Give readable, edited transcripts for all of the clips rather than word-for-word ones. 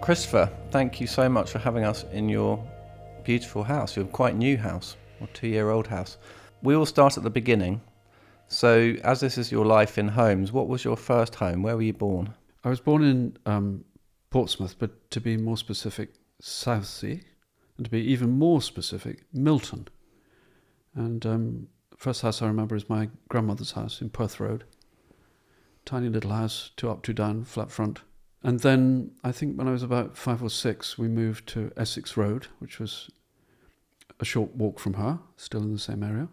Christopher, thank you so much for having us in your beautiful house, your quite new house, or 2-year-old house. We will start at the beginning. So, as this is your life in homes, what was your first home? Where were you born? I was born in Portsmouth, but to be more specific, Southsea, and to be even more specific, Milton. And the first house I remember is my grandmother's house in Perth Road. Tiny little house, 2 up, 2 down, flat front. And then I think when I was about 5 or 6, we moved to Essex Road, which was a short walk from her, still in the same area.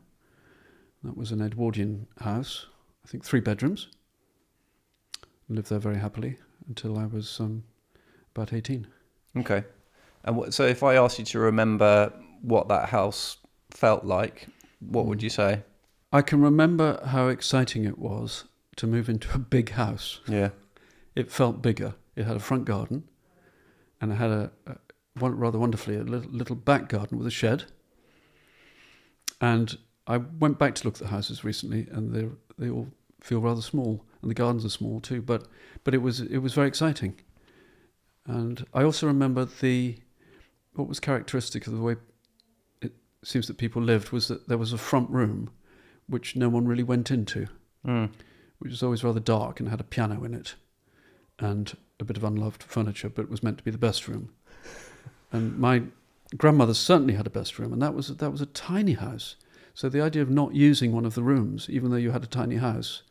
That was an Edwardian house, I think 3 bedrooms. Lived there very happily until I was about 18. Okay. And so if I asked you to remember what that house felt like, what would you say? I can remember how exciting it was to move into a big house. Yeah. It felt bigger. It had a front garden, and it had rather wonderfully a little back garden with a shed. And I went back to look at the houses recently, and they all feel rather small, and the gardens are small too. But it was very exciting. And I also remember what was characteristic of the way it seems that people lived was that there was a front room which no one really went into, which was always rather dark and had a piano in it and a bit of unloved furniture, but was meant to be the best room. And my grandmother certainly had a best room, and that was a tiny house. So the idea of not using one of the rooms, even though you had a tiny house,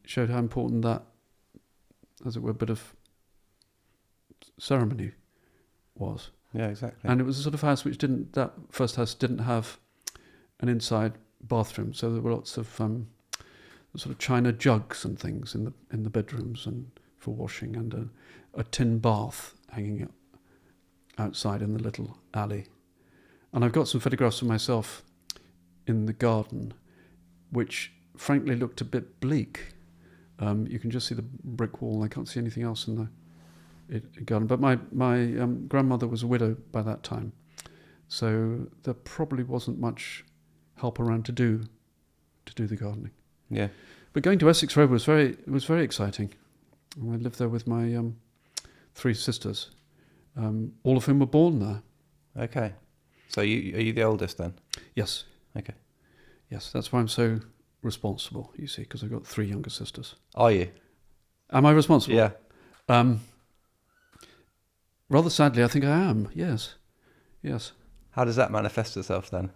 showed how important that, as it were, bit of ceremony was. Yeah, exactly. And it was a sort of house that first house didn't have an inside bathroom, so there were lots of sort of china jugs and things in the bedrooms and for washing, and a tin bath hanging outside in the little alley. And I've got some photographs of myself in the garden, which frankly looked a bit bleak. You can just see the brick wall. I can't see anything else in the garden. But my grandmother was a widow by that time, so there probably wasn't much help around to do the gardening. Yeah. But going to Essex Road was very exciting. I lived there with my 3 sisters, all of whom were born there. Okay. So are you the oldest then? Yes. Okay. Yes, that's why I'm so responsible, you see, because I've got 3 younger sisters. Are you? Am I responsible? Yeah. Rather sadly, I think I am, yes. Yes. How does that manifest itself then?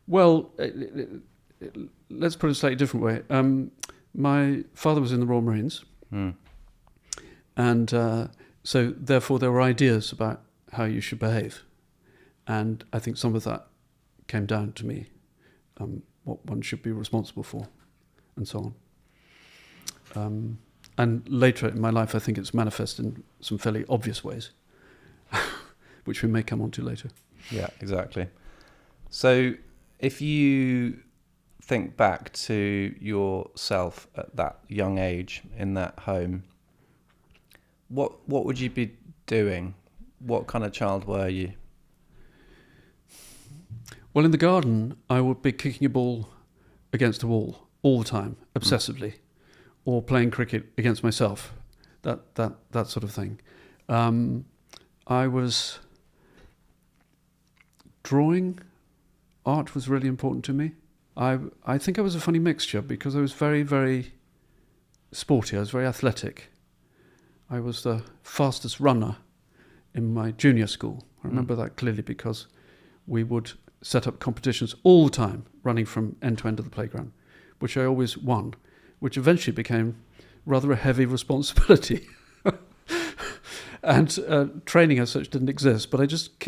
Well, let's put it a slightly different way. My father was in the Royal Marines, and so therefore there were ideas about how you should behave, and I think some of that came down to me, what one should be responsible for, and so on. And later in my life, I think it's manifested in some fairly obvious ways, which we may come on to later. Yeah, exactly. So if you think back to yourself at that young age in that home, what would you be doing? What kind of child were you? Well, in the garden, I would be kicking a ball against a wall all the time, obsessively, or playing cricket against myself, that sort of thing. I was drawing. Art was really important to me. I think I was a funny mixture because I was very, very sporty. I was very athletic. I was the fastest runner in my junior school. I remember that clearly because we would set up competitions all the time, running from end to end of the playground, which I always won, which eventually became rather a heavy responsibility. And training as such didn't exist, but I just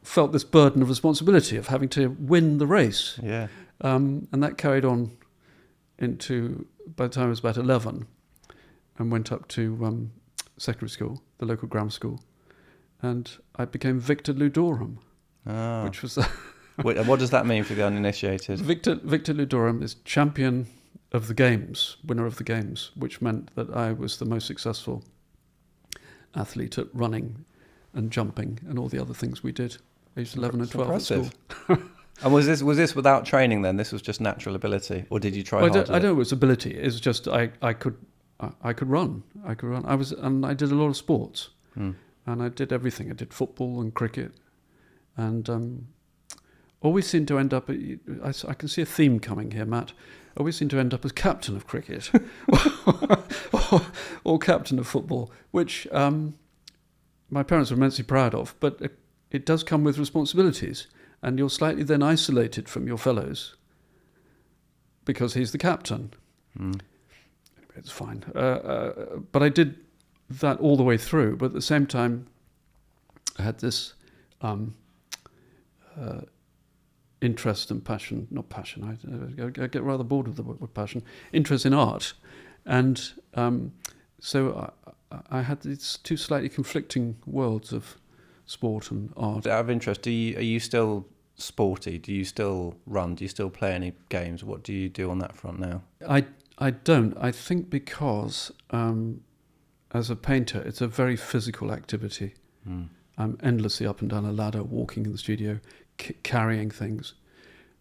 felt this burden of responsibility of having to win the race. Yeah. And that carried on into, by the time I was about 11, and went up to secondary school, the local grammar school, and I became Victor Ludorum, which was... Wait, what does that mean for the uninitiated? Victor Ludorum is champion of the games, winner of the games, which meant that I was the most successful athlete at running and jumping and all the other things we did, aged 11 and 12 impressive. at school. And was this without training then? This was just natural ability, or did you try hard? I don't know it was ability. It's just I could I could run. I did a lot of sports, Hmm. and I did everything. I did football and cricket, and always seemed to end up. I can see a theme coming here, Matt. Always seemed to end up as captain of cricket, or captain of football, which my parents were immensely proud of. But it does come with responsibilities, and you're slightly then isolated from your fellows because he's the captain. Hmm. It's fine. But I did that all the way through. But at the same time, I had this interest and passion, not passion, I get rather bored with the word passion, interest in art. And so I had these two slightly conflicting worlds of sport and art. Out of interest, are you still sporty? Do you still run? Do you still play any games? What do you do on that front now? I don't. I think because as a painter, it's a very physical activity. Mm. I'm endlessly up and down a ladder, walking in the studio, carrying things.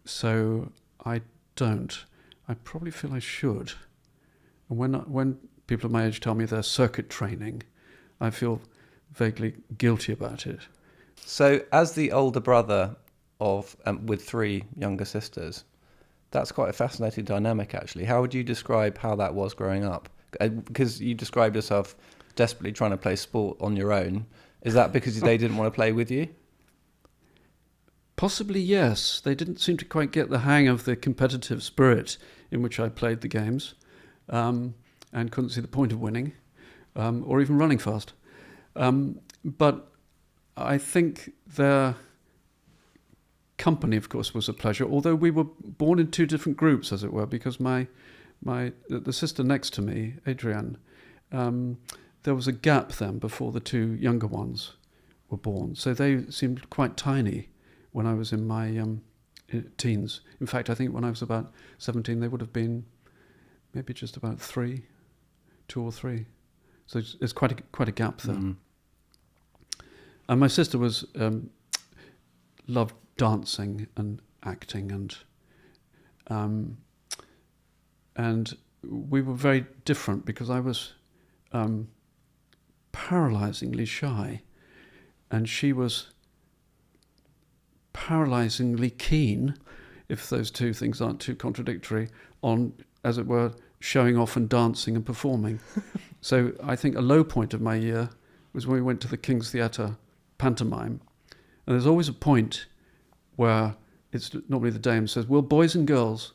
So I don't. I probably feel I should. And when people of my age tell me they're circuit training, I feel vaguely guilty about it. So, as the older brother of with three younger sisters, that's quite a fascinating dynamic, actually. How would you describe how that was growing up? Because you described yourself desperately trying to play sport on your own. Is that because they didn't want to play with you? Possibly, yes. They didn't seem to quite get the hang of the competitive spirit in which I played the games, and couldn't see the point of winning, or even running fast. But I think their company, of course, was a pleasure, although we were born in two different groups, as it were, because the sister next to me, Adrienne, there was a gap then before the two younger ones were born. So they seemed quite tiny when I was in my teens. In fact, I think when I was about 17, they would have been maybe just about 2 or 3. So it's quite a gap there. Mm. And my sister was loved dancing and acting, and we were very different because I was paralyzingly shy, and she was paralyzingly keen, if those two things aren't too contradictory, on, as it were, showing off and dancing and performing. So I think a low point of my year was when we went to the King's Theatre pantomime, and there's always a point where it's normally the dame says, "Will boys and girls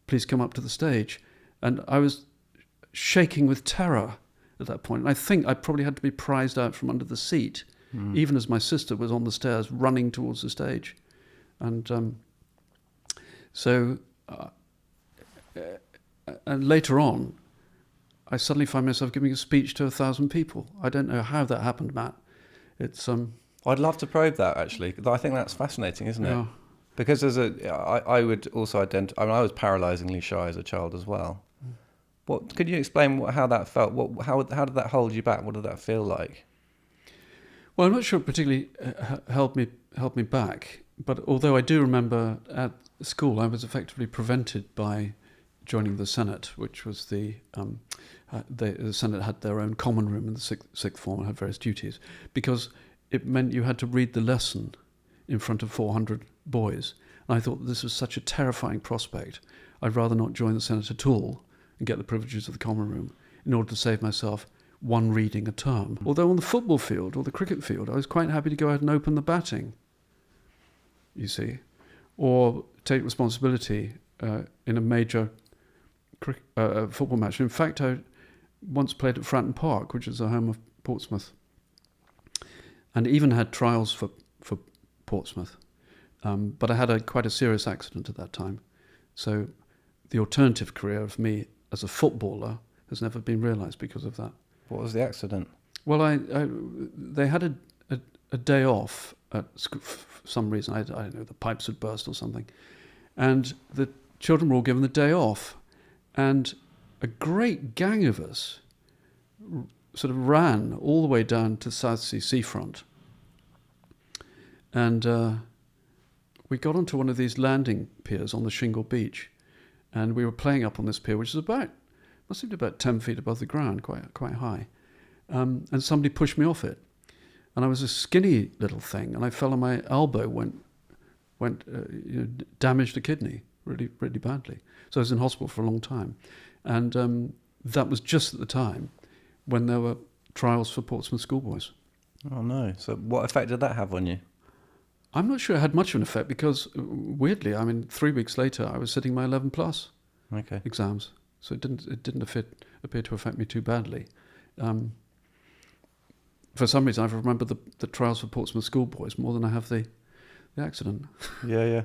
please come up to the stage?" And I was shaking with terror at that point. And I think I probably had to be prized out from under the seat, even as my sister was on the stairs running towards the stage. And and later on, I suddenly find myself giving a speech to 1,000 people. I don't know how that happened, Matt. It's I'd love to probe that, actually. I think that's fascinating, isn't it? Yeah. Because I would also identify. I mean, I was paralyzingly shy as a child as well. What could you explain how that felt? How did that hold you back? What did that feel like? Well, I'm not sure it particularly held me back. But although I do remember at school, I was effectively prevented by joining the Senate, which was the Senate had their own common room in the sixth form and had various duties, because it meant you had to read the lesson in front of 400 boys. And I thought this was such a terrifying prospect. I'd rather not join the Senate at all and get the privileges of the common room in order to save myself one reading a term. Although on the football field or the cricket field, I was quite happy to go out and open the batting, you see, or take responsibility in a major football match. In fact, I once played at Fratton Park, which is the home of Portsmouth, and even had trials for Portsmouth. But I had quite a serious accident at that time. So the alternative career of me as a footballer has never been realised because of that. What was the accident? Well, they had a day off at school for some reason. I don't know, the pipes had burst or something. And the children were all given the day off. And a great gang of us sort of ran all the way down to Southsea seafront. And we got onto one of these landing piers on the shingle beach. And we were playing up on this pier, which is about must have been about 10 feet above the ground, quite high. And somebody pushed me off it. And I was a skinny little thing, and I fell on my elbow, damaged a kidney really, really badly. So I was in hospital for a long time. And that was just at the time when there were trials for Portsmouth schoolboys. Oh, no. So what effect did that have on you? I'm not sure it had much of an effect because, weirdly, 3 weeks later, I was sitting my 11 plus exams. So it didn't appear to affect me too badly. For some reason, I've remembered the trials for Portsmouth schoolboys more than I have the accident. Yeah.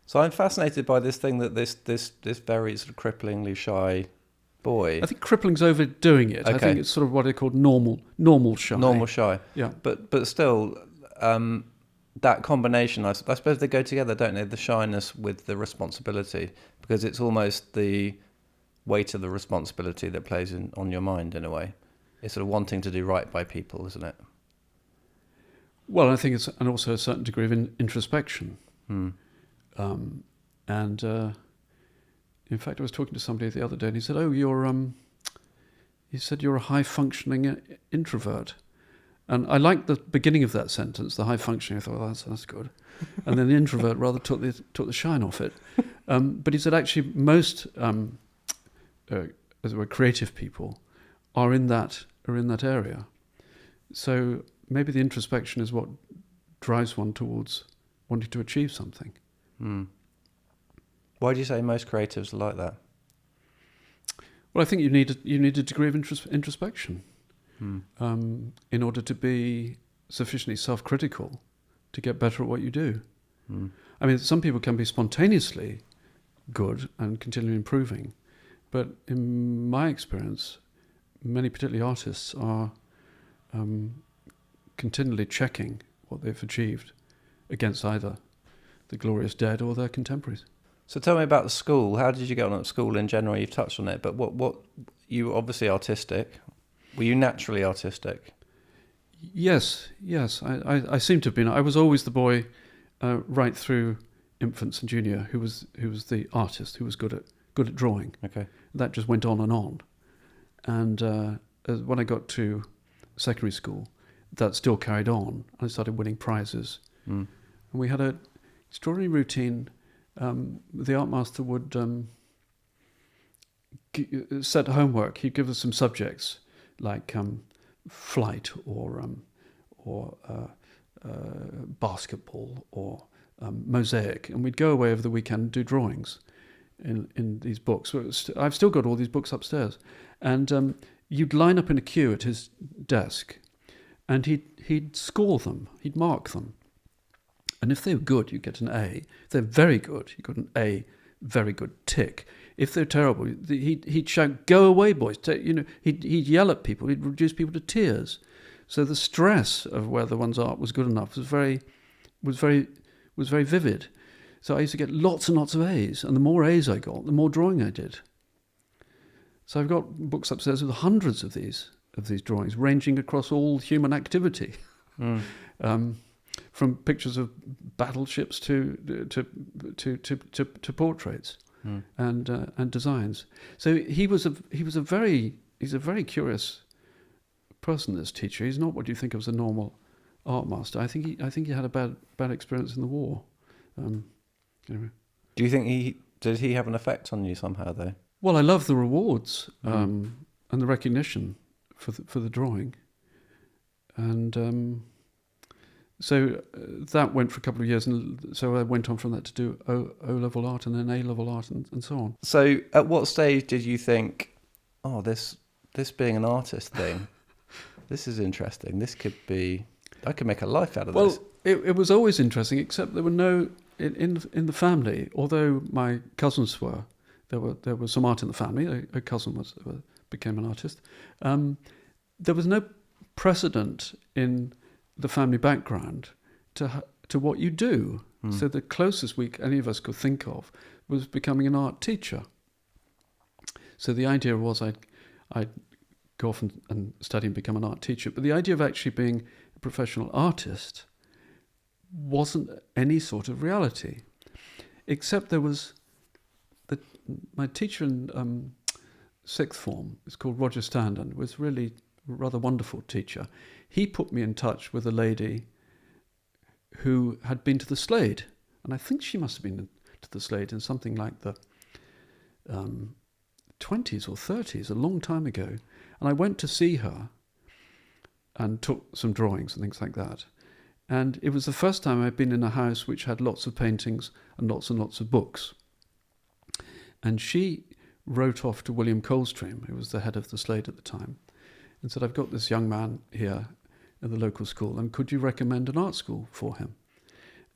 So I'm fascinated by this thing that this very sort of cripplingly shy boy. I think crippling's overdoing it. Okay. I think it's sort of what they call normal shy. Normal shy. Yeah. But still, that combination, I suppose they go together, don't they? The shyness with the responsibility, because it's almost the weight of the responsibility that plays on your mind in a way. It's sort of wanting to do right by people, isn't it? Well, I think it's and also a certain degree of introspection. In fact, I was talking to somebody the other day, and he said, "Oh, you're a high-functioning introvert." And I liked the beginning of that sentence, the high-functioning. I thought, well, that's good. And then the introvert rather took the shine off it. But he said, actually, most as it were, creative people are in that area. So maybe the introspection is what drives one towards wanting to achieve something. Why do you say most creatives are like that? Well, I think you need a degree of introspection in order to be sufficiently self-critical to get better at what you do. I mean, some people can be spontaneously good and continually improving, but in my experience, many, particularly artists, are continually checking what they've achieved against either the glorious dead or their contemporaries. So tell me about the school. How did you get on at school in general? You've touched on it, but what you were obviously artistic. Were you naturally artistic? Yes. I seem to have been. I was always the boy right through infants and junior who was the artist, who was good at drawing. Okay. That just went on. And when I got to secondary school, that still carried on. I started winning prizes. And we had an extraordinary routine. The art master would set homework. He'd give us some subjects like flight or basketball or mosaic, and we'd go away over the weekend and do drawings in these books. I've still got all these books upstairs, and you'd line up in a queue at his desk, and he'd score them, he'd mark them. And if they were good, you get an A. If they're very good, you got an A, very good, tick. If they're terrible, he'd shout, "Go away, boys!" He'd yell at people. He'd reduce people to tears. So the stress of whether one's art was good enough was very vivid. So I used to get lots and lots of A's, and the more A's I got, the more drawing I did. So I've got books upstairs with hundreds of these drawings, ranging across all human activity. From pictures of battleships to portraits and designs. So he's a very curious person. This teacher, he's not what you think of as a normal art master. I think he had a bad experience in the war. Anyway. Do you think did he have an effect on you somehow though? Well, I love the rewards and the recognition for the drawing, and. So that went for a couple of years, and so I went on from that to do O-level art and then A-level art and so on. So at what stage did you think, oh, this being an artist thing, this is interesting. I could make a life out of this. Well, it was always interesting, except there were no, in the family, although my cousins were, there was some art in the family. A cousin became an artist. There was no precedent in the family background to what you do. So the closest any of us could think of was becoming an art teacher. So the idea was I'd go off and study and become an art teacher, but the idea of actually being a professional artist wasn't any sort of reality, except there was my teacher in sixth form. It's called Roger Standen. It was really a rather wonderful teacher. He put me in touch with a lady who had been to the Slade, and I think she must have been to the Slade in something like the 20s or 30s, a long time ago. And I went to see her and took some drawings and things like that. And it was the first time I'd been in a house which had lots of paintings and lots of books. And she wrote off to William Coldstream, who was the head of the Slade at the time, and said, I've got this young man here at the local school, and could you recommend an art school for him?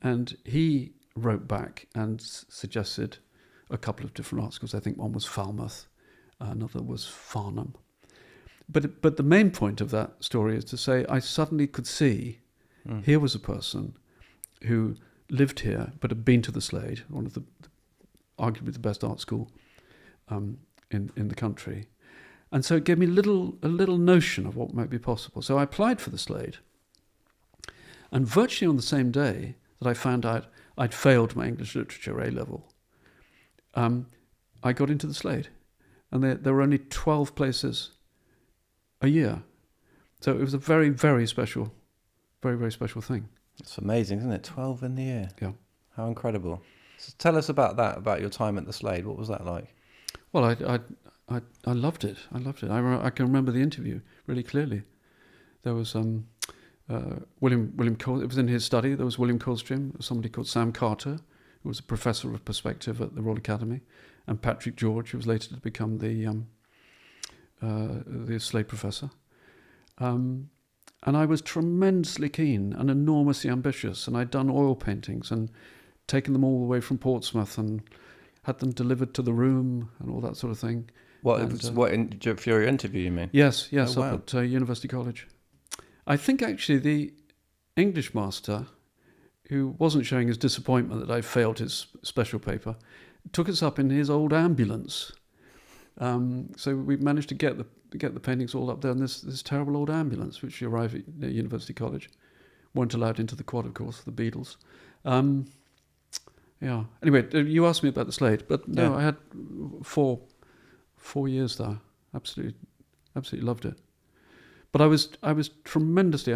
And he wrote back and suggested a couple of different art schools. I think one was Falmouth, another was Farnham. But the main point of that story is to say I suddenly could see here was a person who lived here but had been to the Slade, one of the arguably the best art school in the country. And so it gave me a little notion of what might be possible. So I applied for the Slade. And virtually on the same day that I found out I'd failed my English literature A-level, I got into the Slade. And there were only 12 places a year. So it was a very, very special, very, very special thing. It's amazing, isn't it? 12 in the year. Yeah. How incredible. So tell us about that, about your time at the Slade. What was that like? Well, I loved it. I loved it. I can remember the interview really clearly. There was William Cole. It was in his study. There was William Coldstream, somebody called Sam Carter, who was a professor of perspective at the Royal Academy, and Patrick George, who was later to become the Slade professor. And I was tremendously keen and enormously ambitious, and I'd done oil paintings and taken them all the way from Portsmouth and had them delivered to the room and all that sort of thing. For your interview, you mean? Yes, Oh, wow. up at University College. I think actually the English master, who wasn't showing his disappointment that I failed his special paper, took us up in his old ambulance. So we managed to get the paintings all up there in this terrible old ambulance, which you arrive at University College. Weren't allowed into the quad, of course, the Beatles. Yeah. Anyway, you asked me about the Slade, but no, Yeah. I had four years there. Absolutely loved it. But I was tremendously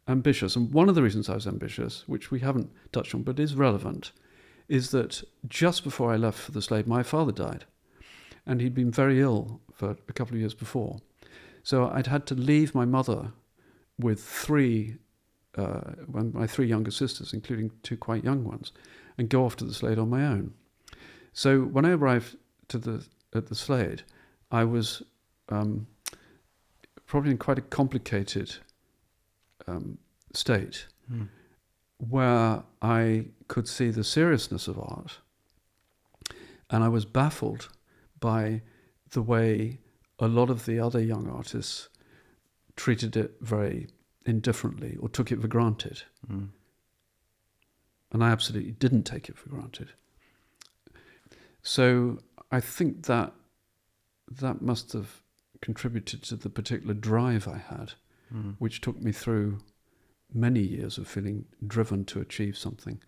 ambitious, and one of the reasons I was ambitious, which we haven't touched on but is relevant, is that just before I left for the Slade, my father died, and he'd been very ill for a couple of years before. So I'd had to leave my mother with my three younger sisters, including two quite young ones, and go off to the Slade on my own. So when I arrived at the Slade, I was probably in quite a complicated state, where I could see the seriousness of art, and I was baffled by the way a lot of the other young artists treated it very indifferently or took it for granted. And I absolutely didn't take it for granted. So I think that must have contributed to the particular drive I had, which took me through many years of feeling driven to achieve something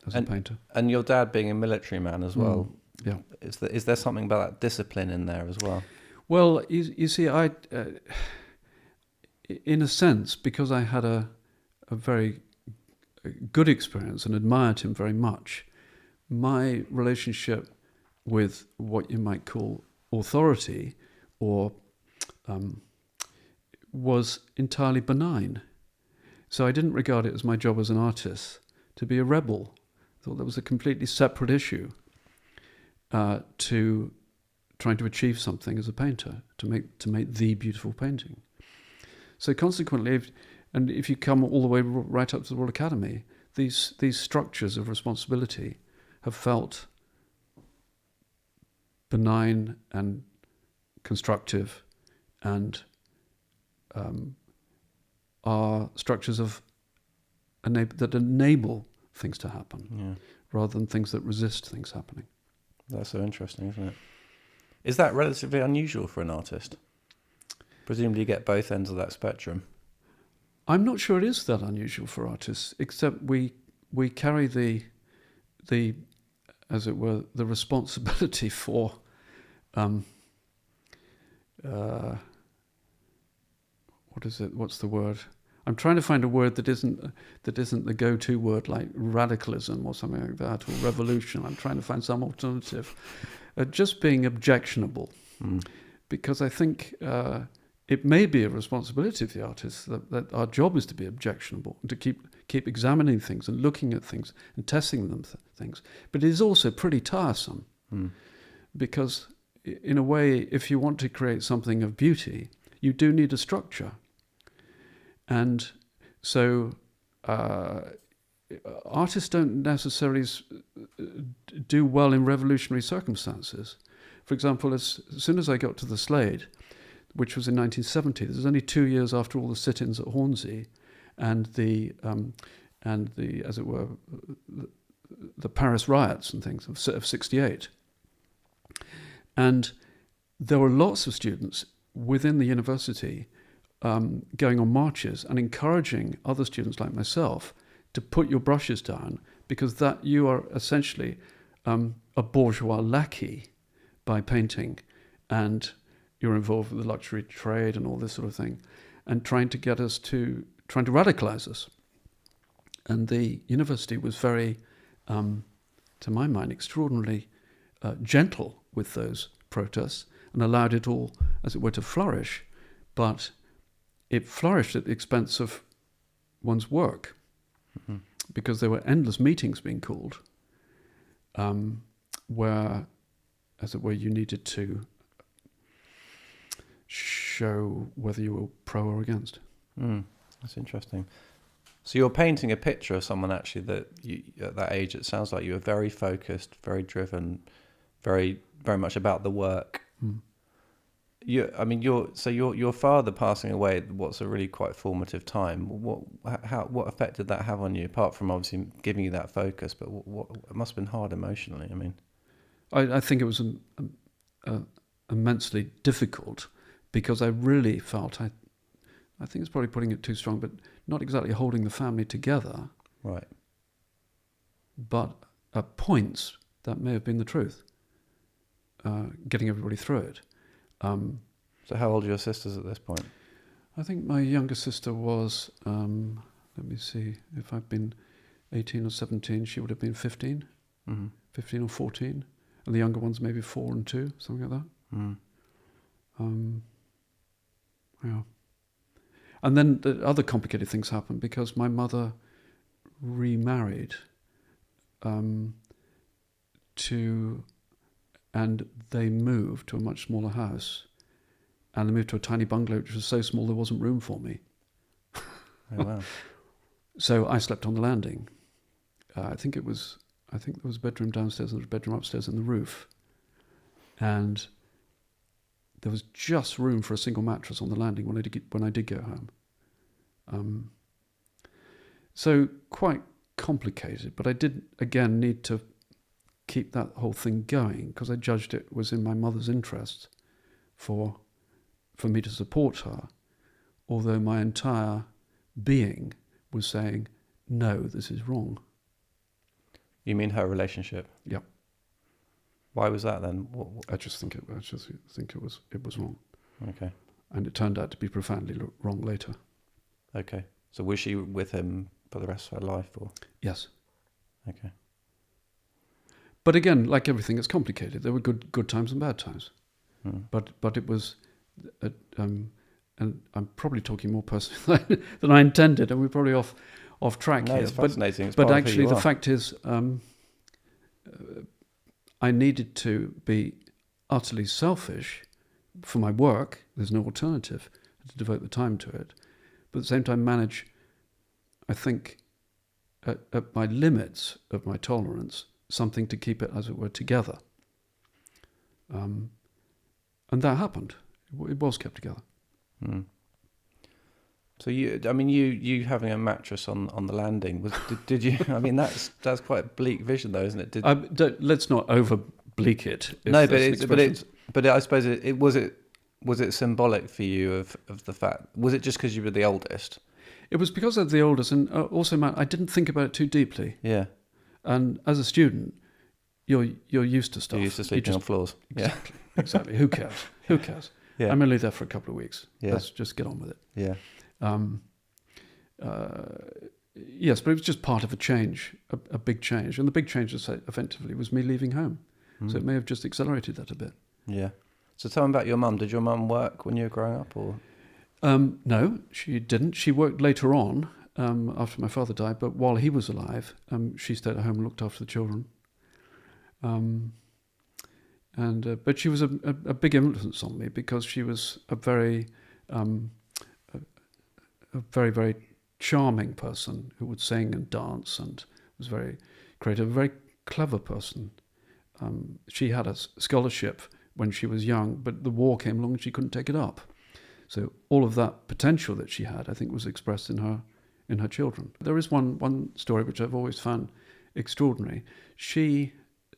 as a painter. And your dad being a military man as well. Yeah. Is there something about that discipline in there as well? Well, you see, I, in a sense, because I had a very good experience and admired him very much, my relationship with what you might call authority or was entirely benign. So I didn't regard it as my job as an artist to be a rebel. I thought that was a completely separate issue to trying to achieve something as a painter, to make the beautiful painting. So consequently, if you come all the way right up to the Royal Academy, these structures of responsibility have felt benign and constructive, and are structures that enable things to happen, rather than things that resist things happening. That's so interesting, isn't it? Is that relatively unusual for an artist? Presumably you get both ends of that spectrum. I'm not sure it is that unusual for artists, except we carry the as it were, the responsibility for what is it? What's the word? I'm trying to find a word that isn't the go-to word, like radicalism or something like that, or revolution. I'm trying to find some alternative. Just being objectionable, because I think it may be a responsibility of the artists that our job is to be objectionable and to keep examining things and looking at things and testing them things. But it is also pretty tiresome, because in a way, if you want to create something of beauty, you do need a structure. And so artists don't necessarily do well in revolutionary circumstances. For example, as soon as I got to the Slade, which was in 1970, this was only 2 years after all the sit-ins at Hornsey and the as it were, the Paris riots and things of 68. And there were lots of students within the university going on marches and encouraging other students like myself to put your brushes down, because that you are essentially a bourgeois lackey by painting, and you're involved with the luxury trade and all this sort of thing, and trying to radicalize us. And the university was very, to my mind, extraordinarily gentle with those protests and allowed it all, as it were, to flourish. But it flourished at the expense of one's work, because there were endless meetings being called, where, as it were, you needed to show whether you were pro or against. That's interesting. So you're painting a picture of someone actually that you, at that age, it sounds like you were very focused, very driven, very much about the work. Your father passing away, what's a really quite formative time. What effect did that have on you, apart from obviously giving you that focus? But what it must have been hard emotionally. I mean, I think it was immensely difficult, because I really felt I think it's probably putting it too strong, but not exactly holding the family together. Right. But at points that may have been the truth. Getting everybody through it. So how old are your sisters at this point? I think my younger sister was, let me see, if I'd been 18 or 17, she would have been 15, 15 or 14. And the younger one's maybe 4 and 2, something like that. Yeah. And then the other complicated things happened, because my mother remarried and they moved to a much smaller house, and they moved to a tiny bungalow which was so small there wasn't room for me. Oh, wow. So I slept on the landing. I think there was a bedroom downstairs and there was a bedroom upstairs in the roof, and there was just room for a single mattress on the landing when I did go home. So quite complicated, but I did again need to keep that whole thing going, because I judged it was in my mother's interest for me to support her, although my entire being was saying, no, this is wrong. You mean her relationship? Yep. Why was that then? I just think it was wrong. Okay. And it turned out to be profoundly wrong later. Okay. So was she with him for the rest of her life, or? Yes. Okay. But again, like everything, it's complicated. There were good times and bad times. But it was, and I'm probably talking more personally than I intended, and we're probably off track here. It's fascinating. But actually, the fact is, I needed to be utterly selfish for my work. There's no alternative to devote the time to it. But at the same time, manage, I think, at my limits of my tolerance, something to keep it, as it were, together. And that happened. It was kept together. So you having a mattress on the landing, did you? I mean, that's quite a bleak vision, though, isn't it? Let's not over bleak it. No, but I suppose it was it symbolic for you of the fact? Was it just because you were the oldest? It was because I was the oldest, and also, Matt, I didn't think about it too deeply. Yeah. And as a student, you're used to stuff. You're used to sleeping on floors. Exactly. Who cares? Yeah. I'm only there for a couple of weeks. Yeah. Let's just get on with it. Yeah. Yes, but it was just part of a change, a big change. And the big change, effectively, was me leaving home. So it may have just accelerated that a bit. Yeah. So tell me about your mum. Did your mum work when you were growing up, or? No, she didn't. She worked later on, after my father died, but while he was alive, she stayed at home and looked after the children. But she was a big influence on me because she was a very, very charming person who would sing and dance and was very creative, a very clever person. She had a scholarship when she was young, but the war came along and she couldn't take it up. So all of that potential that she had, I think, was expressed in her children. There is one story which I've always found extraordinary. She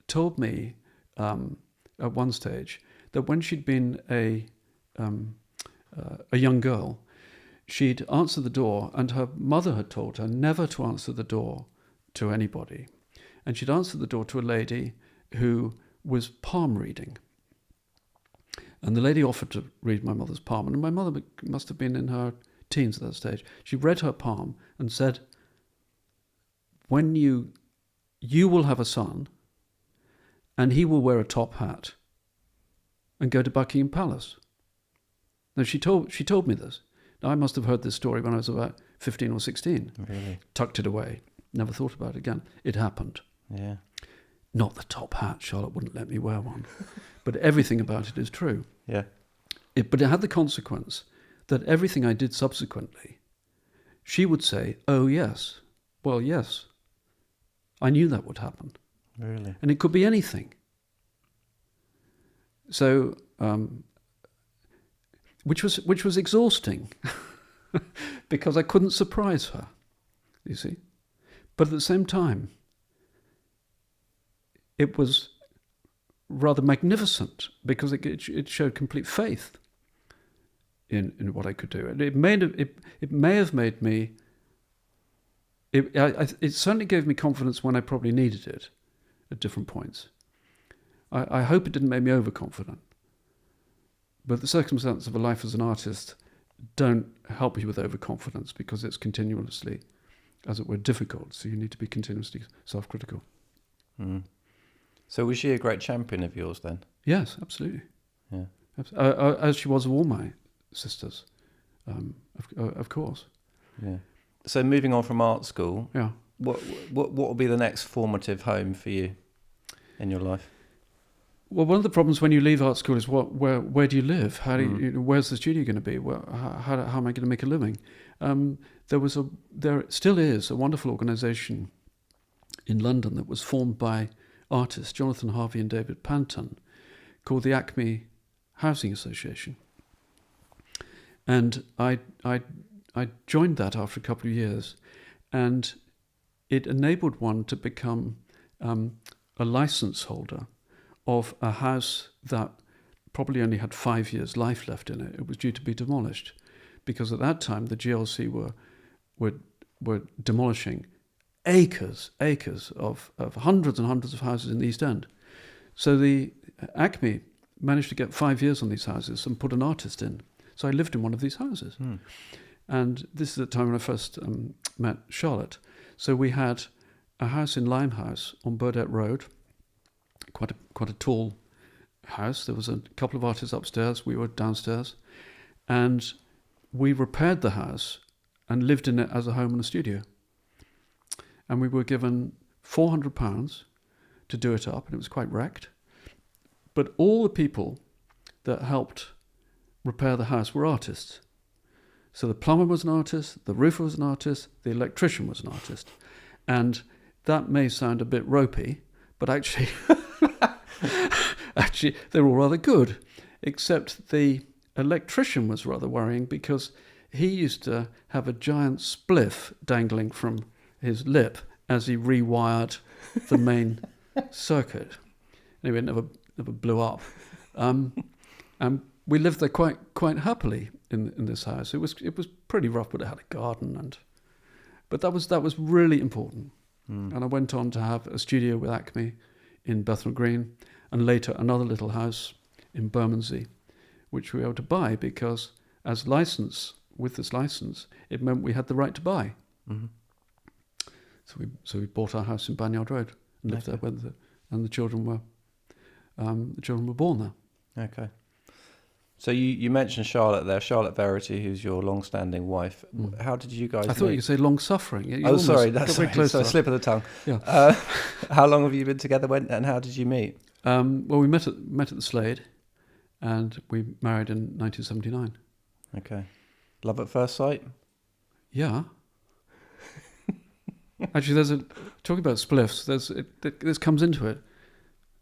told me at one stage that when she'd been a young girl, she'd answer the door, and her mother had told her never to answer the door to anybody. And she'd answer the door to a lady who was palm reading. And the lady offered to read my mother's palm, and my mother must have been in her teens at that stage. She read her palm and said, "When you will have a son, and he will wear a top hat and go to Buckingham Palace." Now, she told me this. Now, I must have heard this story when I was about 15 or 16. Really? Tucked it away. Never thought about it again. It happened. Yeah. Not the top hat. Charlotte wouldn't let me wear one. But everything about it is true. Yeah. But it had the consequence that everything I did subsequently, she would say, "Oh, yes. Well, yes. I knew that would happen." Really? And it could be anything. So, which was exhausting because I couldn't surprise her, you see. But at the same time, it was rather magnificent because it showed complete faith in what I could do. And it may have made me. It certainly gave me confidence when I probably needed it at different points. I hope it didn't make me overconfident. But the circumstances of a life as an artist don't help you with overconfidence because it's continuously, as it were, difficult. So you need to be continuously self-critical. Mm. So was she a great champion of yours then? Yes, absolutely. Yeah. As she was of all my sisters, of course. Yeah. So moving on from art school, Yeah. what will be the next formative home for you in your life? Well, one of the problems when you leave art school is where do you live? How do you, where's the studio going to be? How am I going to make a living? There still is a wonderful organisation in London that was formed by artists Jonathan Harvey and David Panton, called the Acme Housing Association. And I joined that after a couple of years, and it enabled one to become a license holder of a house that probably only had 5 years' life left in it. It was due to be demolished, because at that time the GLC were demolishing acres of hundreds and hundreds of houses in the East End. So the Acme managed to get 5 years on these houses and put an artist in. So I lived in one of these houses. And this is the time when I first met Charlotte. So we had a house in Limehouse on Burdett Road, quite a tall house. There was a couple of artists upstairs, we were downstairs, and we repaired the house and lived in it as a home and a studio. And we were given £400 to do it up, and it was quite wrecked. But all the people that helped repair the house were artists. So the plumber was an artist, the roofer was an artist, the electrician was an artist. And that may sound a bit ropey, but actually they were all rather good, except the electrician was rather worrying because he used to have a giant spliff dangling from his lip as he rewired the main circuit. Anyway, it never blew up. And we lived there quite happily in this house. It was pretty rough, but it had a garden, but that was really important. And I went on to have a studio with Acme in Bethnal Green, and later another little house in Bermondsey, which we were able to buy because with this license, it meant we had the right to buy. Mm-hmm. So we bought our house in Banyard Road and lived there and the children were born there. Okay. So you mentioned Charlotte there, Charlotte Verity, who's your long-standing wife. How did you guys I thought you could say long-suffering. Sorry, that's a slip of the tongue. Yeah. How long have you been together and how did you meet? Well, we met at the Slade and we married in 1979. Okay. Love at first sight? Yeah. Actually, talking about spliffs, this comes into it.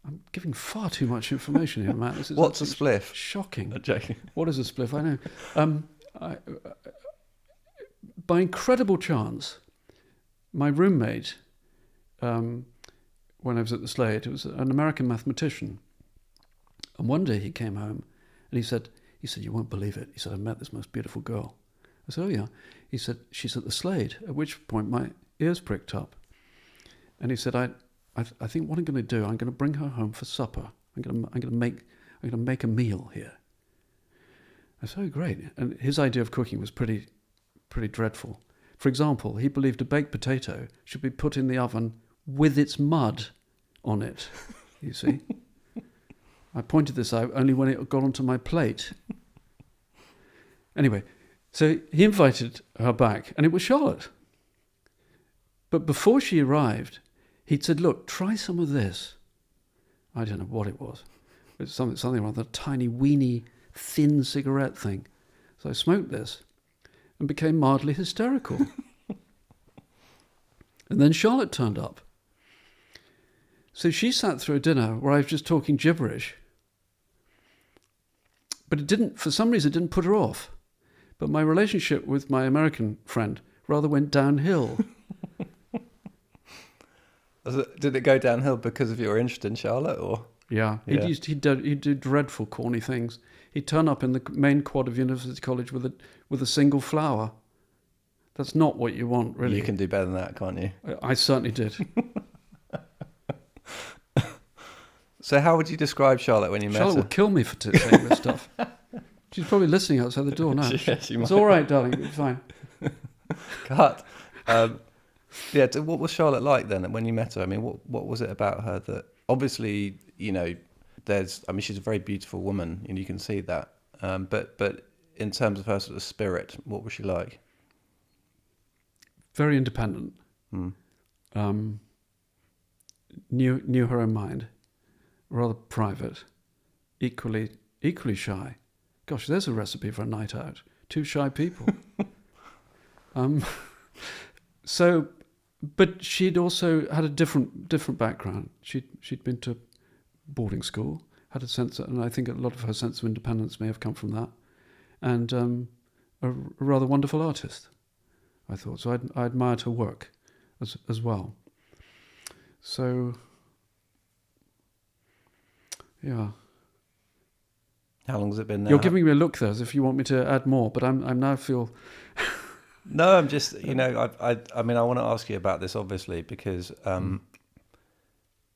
I'm giving far too much information here, Matt. What's a spliff? Shocking. I'm joking. What is a spliff? I know. By incredible chance, my roommate, when I was at the Slade, it was an American mathematician. And one day he came home and he said, "You won't believe it." He said, "I met this most beautiful girl." I said, "Oh yeah." He said, "She's at the Slade," at which point my ears pricked up. And he said, I think what I'm going to do, I'm going to bring her home for supper. I'm going to make a meal here. I said, "Oh, great." And his idea of cooking was pretty dreadful. For example, he believed a baked potato should be put in the oven with its mud on it. You see? I pointed this out only when it got onto my plate. Anyway, so he invited her back, and it was Charlotte. But before she arrived, he'd said, "Look, try some of this." I don't know what it was. It was something rather tiny, weeny, thin cigarette thing. So I smoked this and became mildly hysterical. And then Charlotte turned up. So she sat through a dinner where I was just talking gibberish. But for some reason, it didn't put her off. But my relationship with my American friend rather went downhill. Did it go downhill because of your interest in Charlotte, or? Yeah, he'd do dreadful, corny things. He'd turn up in the main quad of University College with a single flower. That's not what you want, really. You can do better than that, can't you? I certainly did. So how would you describe Charlotte when you met her? Charlotte will kill me for saying this stuff. She's probably listening outside the door now. Yeah, she might. It's all right, darling. It's fine. Cut. What was Charlotte like then when you met her? I mean, what was it about her that obviously, she's a very beautiful woman and you can see that. But in terms of her sort of spirit, what was she like? Very independent. Knew her own mind. Rather private. Equally shy. Gosh, there's a recipe for a night out. 2 shy people. But she'd also had a different background. She'd been to boarding school, had a sense, and I think a lot of her sense of independence may have come from that, and a rather wonderful artist, I thought. So I admired her work as well. So, yeah. How long has it been now? You're giving me a look there, as if you want me to add more, but I'm now feel. No, I'm just, I want to ask you about this obviously because,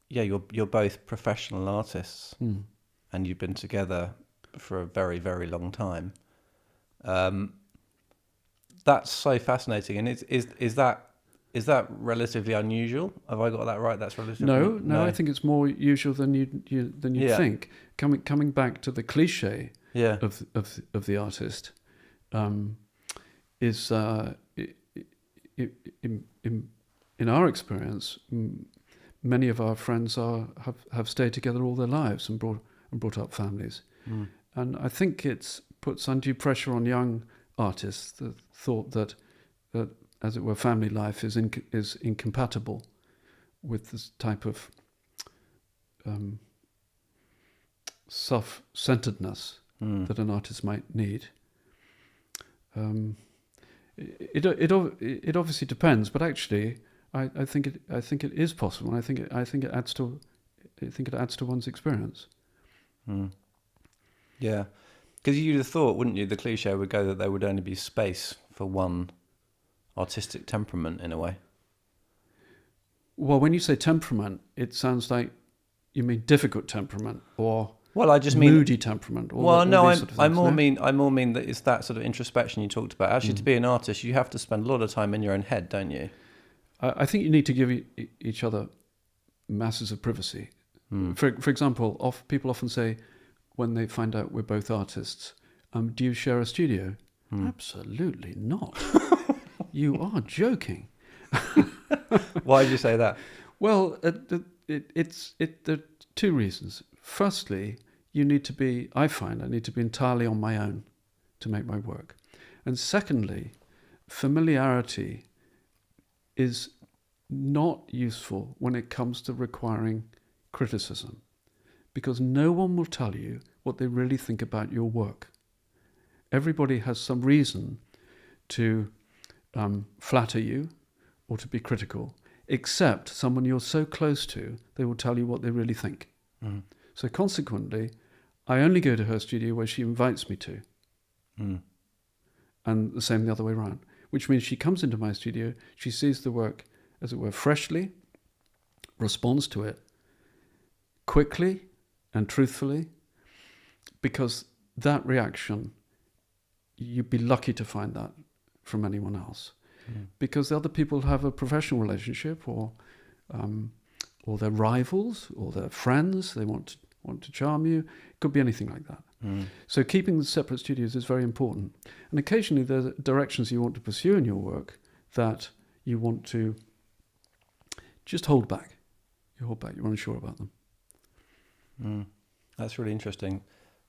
you're both professional artists, and you've been together for a very, very long time. That's so fascinating, and is that relatively unusual? Have I got that right? That's relatively no. I think it's more usual than you think. Coming back to the cliche of the artist. Is in our experience, many of our friends have stayed together all their lives and brought up families, and I think it puts undue pressure on young artists. The thought that as it were, family life is incompatible with this type of self-centeredness that an artist might need. It obviously depends, but actually, I think it is possible, and I think it adds to one's experience. Yeah, because you'd have thought, wouldn't you? The cliche would go that there would only be space for one artistic temperament in a way. Well, when you say temperament, it sounds like you mean difficult temperament, or Well, I just mean moody temperament. Well, no, these sort of I things, more no? mean I more mean that it's that sort of introspection you talked about. Actually, to be an artist, you have to spend a lot of time in your own head, don't you? I think you need to give each other masses of privacy. For example, people often say when they find out we're both artists, do you share a studio? Absolutely not. You are joking. Why did you say that? Well, there are two reasons. Firstly, I find I need to be entirely on my own to make my work. And secondly, familiarity is not useful when it comes to requiring criticism, because no one will tell you what they really think about your work. Everybody has some reason to flatter you or to be critical, except someone you're so close to, they will tell you what they really think. So consequently, I only go to her studio where she invites me to. And the same the other way around, which means she comes into my studio, she sees the work, as it were, freshly, responds to it quickly and truthfully, because that reaction, you'd be lucky to find that from anyone else. Because the other people have a professional relationship, or they're rivals, or they're friends, they want to charm you. It could be anything like that. So keeping the separate studios is very important. And occasionally there are directions you want to pursue in your work that you want to just hold back. You hold back, you're unsure about them. That's really interesting.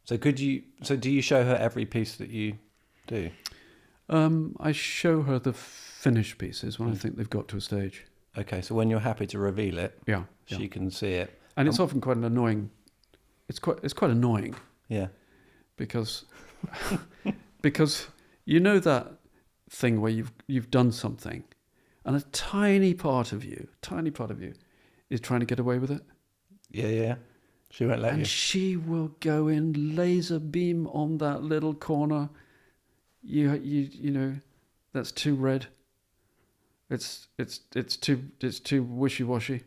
So do you show her every piece that you do? I show her the finished pieces when I think they've got to a stage. Okay, so when you're happy to reveal it, she can see it. And it's often quite an annoying. It's quite annoying. Yeah. Because you know that thing where you've done something, and a tiny part of you is trying to get away with it. Yeah. She won't let you. And she will go in laser beam on that little corner. You know, that's too red. It's too wishy-washy.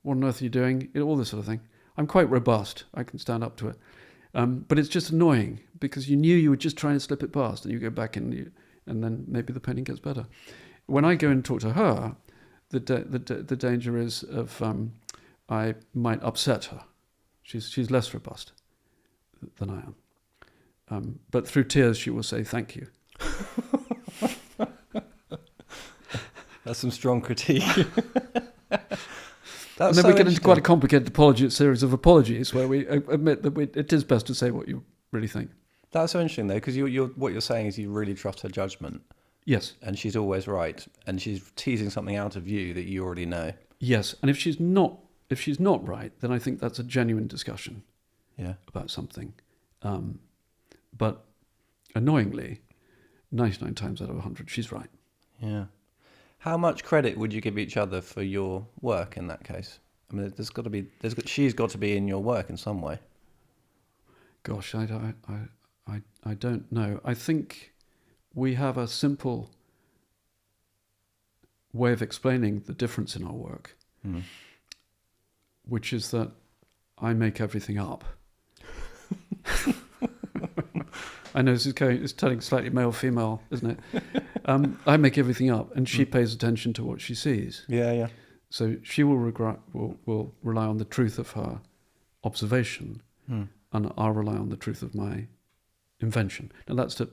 What on earth are you doing? All this sort of thing. I'm quite robust. I can stand up to it. But it's just annoying because you knew you were just trying to slip it past, and you go back and then maybe the painting gets better. When I go and talk to her, the danger is of I might upset her. She's less robust than I am. But through tears, she will say thank you. That's some strong critique. And then we get into quite a complicated series of apologies where we admit that it is best to say what you really think. That's so interesting, though, because what you're saying is you really trust her judgment. Yes. And she's always right. And she's teasing something out of you that you already know. Yes. And if she's not right, then I think that's a genuine discussion about something. But annoyingly, 99 times out of 100, she's right. Yeah. How much credit would you give each other for your work in that case? I mean, she's got to be in your work in some way. Gosh, I don't know. I think we have a simple way of explaining the difference in our work, which is that I make everything up. I know it's turning slightly male-female, isn't it? I make everything up, and she pays attention to what she sees. Yeah. So she will rely on the truth of her observation, and I'll rely on the truth of my invention. And that's to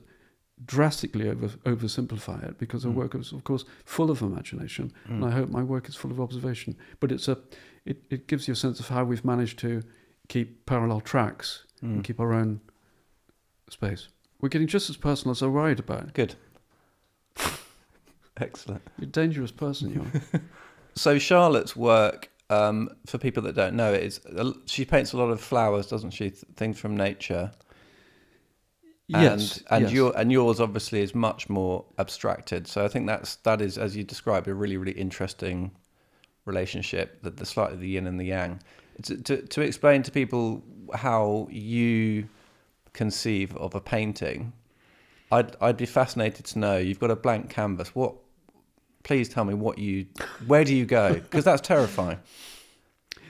drastically oversimplify it, because her work is, of course, full of imagination, and I hope my work is full of observation. But it gives you a sense of how we've managed to keep parallel tracks and keep our own space. We're getting just as personal as I worried about. Good. Excellent. You're a dangerous person, you are. So Charlotte's work, for people that don't know it, she paints a lot of flowers, doesn't she? Things from nature. Yes. And yours obviously is much more abstracted. So I think that is, as you described, a really, really interesting relationship, the slightly the yin and the yang. To explain to people how you conceive of a painting, I'd be fascinated to know. You've got a blank canvas. Please tell me where do you go? Because that's terrifying.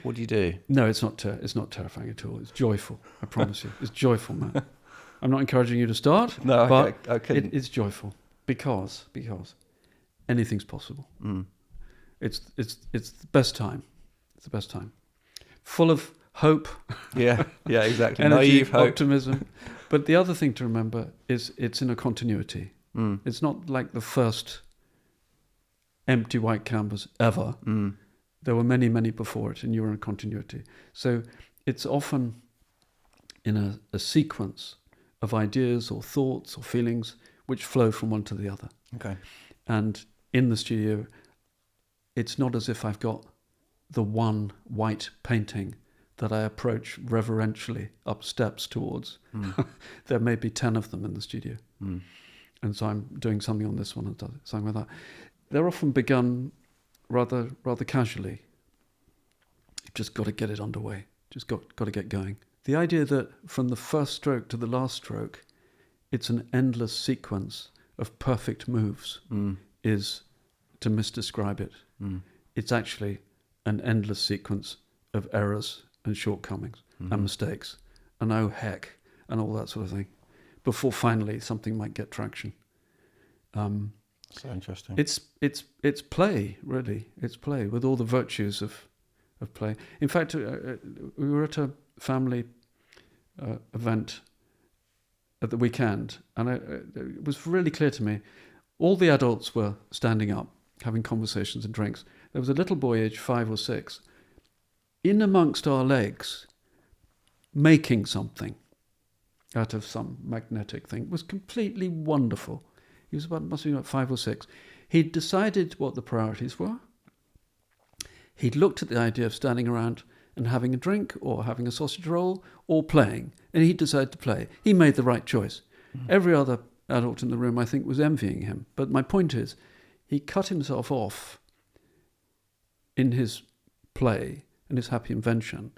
What do you do? No, it's not terrifying at all. It's joyful. I promise you. It's joyful, Matt. I'm not encouraging you to start, No, but I couldn't. it's joyful because anything's possible. Mm. It's the best time. It's the best time. Full of hope, Yeah, exactly. energy, Naive hope. optimism. But the other thing to remember is it's in a continuity. Mm. It's not like the first empty white canvas ever. Mm. There were many, many before it, and you were in continuity. So it's often in a sequence of ideas or thoughts or feelings which flow from one to the other. Okay. And in the studio, it's not as if I've got the one white painting that I approach reverentially up steps towards. Mm. There may be 10 of them in the studio. Mm. And so I'm doing something on this one and something like that. They're often begun rather casually. You've just got to get it underway. Just got to get going. The idea that from the first stroke to the last stroke, it's an endless sequence of perfect moves is to misdescribe it. Mm. It's actually an endless sequence of errors and shortcomings and mistakes and oh heck and all that sort of thing before finally something might get traction. So interesting. It's play, really. It's play with all the virtues of play. In fact, we were at a family event at the weekend, and it was really clear to me. All the adults were standing up, having conversations and drinks. There was a little boy, aged 5 or 6, in amongst our legs, making something out of some magnetic thing. It was completely wonderful. He was must be about 5 or 6. He'd decided what the priorities were. He'd looked at the idea of standing around and having a drink or having a sausage roll or playing, and he decided to play. He made the right choice. Mm-hmm. Every other adult in the room, I think, was envying him. But my point is, he cut himself off in his play and his happy invention.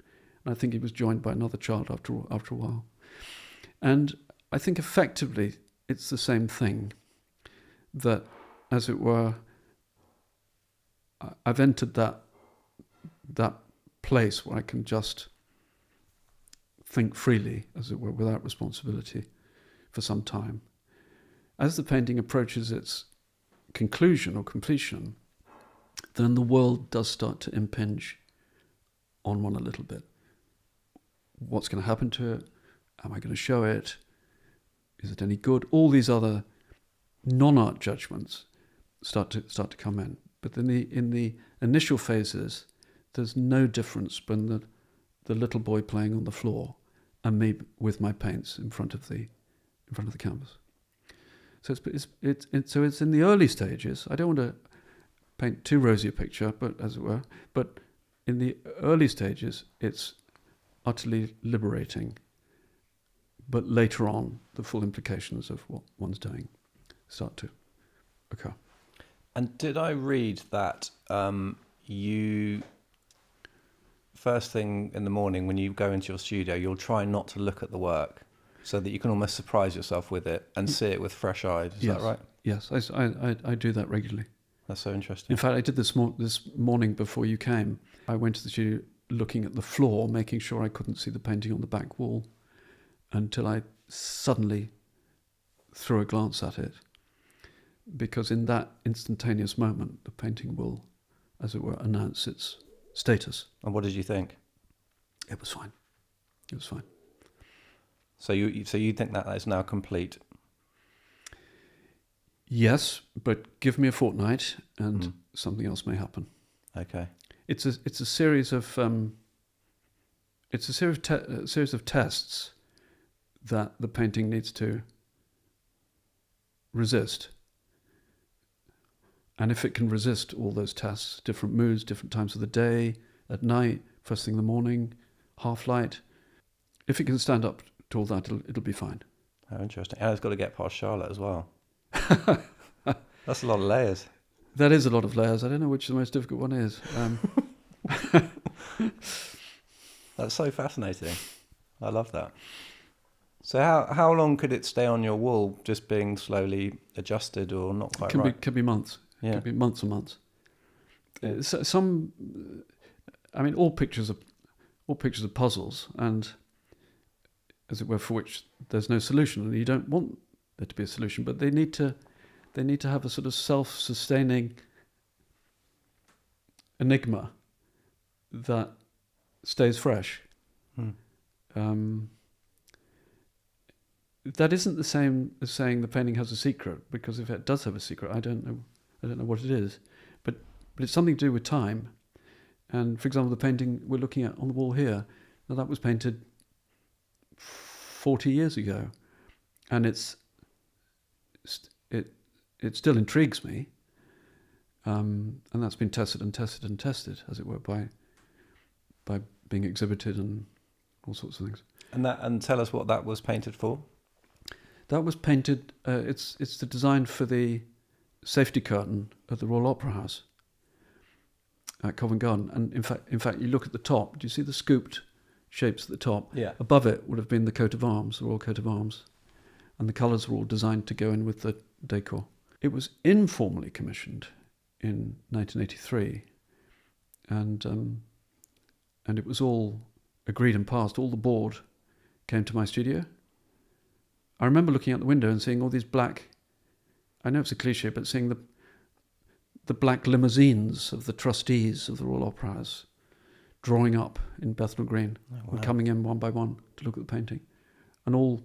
And I think he was joined by another child after a while. And I think effectively it's the same thing, that, as it were, I've entered that place where I can just think freely, as it were, without responsibility for some time. As the painting approaches its conclusion or completion, then the world does start to impinge on one a little bit. What's going to happen to it? Am I going to show it? Is it any good? All these other non-art judgments start to come in. But in the initial phases, there's no difference between the little boy playing on the floor and me with my paints in front of the canvas. So it's in the early stages. I don't want to paint too rosy a picture, but as it were. But in the early stages, it's utterly liberating. But later on, the full implications of what one's doing start to occur. And did I read that you, first thing in the morning when you go into your studio, you'll try not to look at the work so that you can almost surprise yourself with it and see it with fresh eyes? Is that right? Yes, I do that regularly. That's so interesting. In fact, I did this morning before you came. I went to the studio looking at the floor, making sure I couldn't see the painting on the back wall, until I suddenly threw a glance at it. Because in that instantaneous moment, the painting will, as it were, announce its status. And what did you think? It was fine. It was fine. So you think that is now complete? Yes, but give me a fortnight, and something else may happen. Okay. It's a series of series of tests that the painting needs to resist. And if it can resist all those tests, different moods, different times of the day, at night, first thing in the morning, half light, if it can stand up to all that, it'll be fine. Oh, interesting. And it's got to get past Charlotte as well. That's a lot of layers. That is a lot of layers. I don't know which the most difficult one is. That's so fascinating. I love that. So how long could it stay on your wall, just being slowly adjusted or not quite right? Could be months. Yeah. Could be months and months. Some I mean, all pictures are puzzles, and as it were, for which there's no solution, and you don't want there to be a solution, but they need to have a sort of self-sustaining enigma that stays fresh. That isn't the same as saying the painting has a secret, because if it does have a secret, I don't know what it is, but it's something to do with time. And for example, the painting we're looking at on the wall here, now that was painted 40 years ago, and it still intrigues me, and that's been tested and tested and tested, as it were, by being exhibited and all sorts of things. And tell us what that was painted for. That was painted. It's the design for the safety curtain at the Royal Opera House at Covent Garden. And in fact, you look at the top. Do you see the scooped shapes at the top? Yeah. Above it would have been the coat of arms, the Royal coat of arms, and the colours were all designed to go in with the decor. It was informally commissioned in 1983, and it was all agreed and passed. All the board came to my studio. I remember looking out the window and seeing all these black, I know it's a cliche, but seeing the black limousines of the trustees of the Royal Opera House drawing up in Bethnal Green and coming in one by one to look at the painting, and all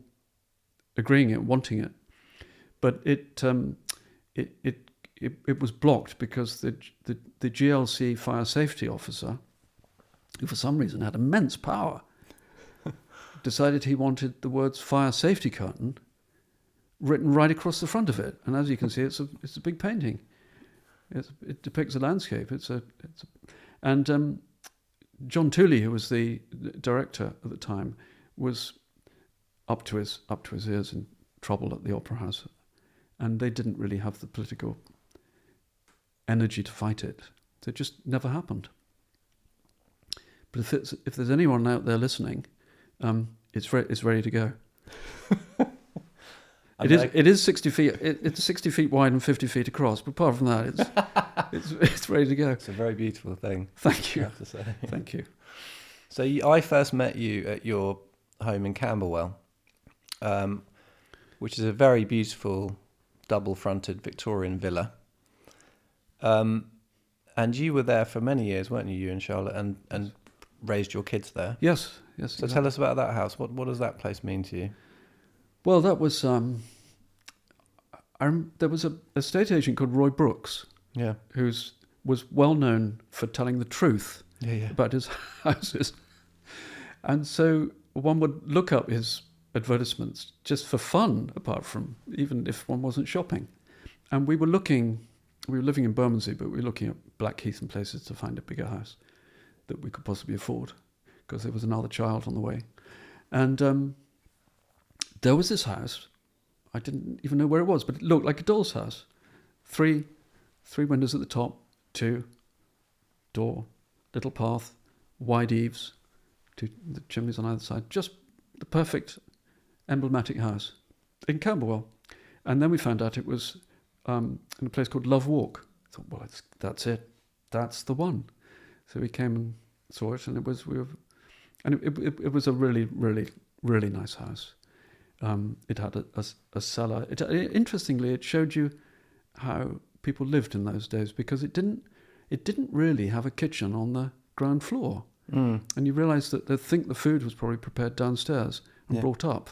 agreeing it, wanting it. But it was blocked because the GLC fire safety officer, who for some reason had immense power, decided he wanted the words "fire safety curtain" written right across the front of it. And as you can see, it's a big painting. It depicts a landscape. And John Tooley, who was the director at the time, was up to his ears in trouble at the Opera House, and they didn't really have the political energy to fight it. So it just never happened. But if there's anyone out there listening, it's ready to go. It is 60 feet. It's 60 feet wide and 50 feet across. But apart from that, it's ready to go. It's a very beautiful thing. Thank you. I have to say. Thank you. So I first met you at your home in Camberwell, which is a very beautiful double-fronted Victorian villa. And you were there for many years, weren't you? You and Charlotte, and raised your kids there. Yes. So exactly. tell us about that house. What does that place mean to you? Well, that was there was a estate agent called Roy Brooks, Yeah. who was well known for telling the truth Yeah. about his houses, and so one would look up his advertisements just for fun, apart from even if one wasn't shopping. And we were living in Bermondsey, but we were looking at Blackheath and places to find a bigger house that we could possibly afford, because there was another child on the way. And there was this house. I didn't even know where it was, but it looked like a doll's house. Three windows at the top, 2 door, little path, wide eaves, 2 the chimneys on either side. Just the perfect emblematic house in Camberwell. And then we found out it was in a place called Love Walk. I thought, well, that's it. That's the one. So we came and saw it, and it was it was a really, really, really nice house. It had a cellar. Interestingly, it showed you how people lived in those days, because it didn't really have a kitchen on the ground floor. And you realise that they think the food was probably prepared downstairs and brought up.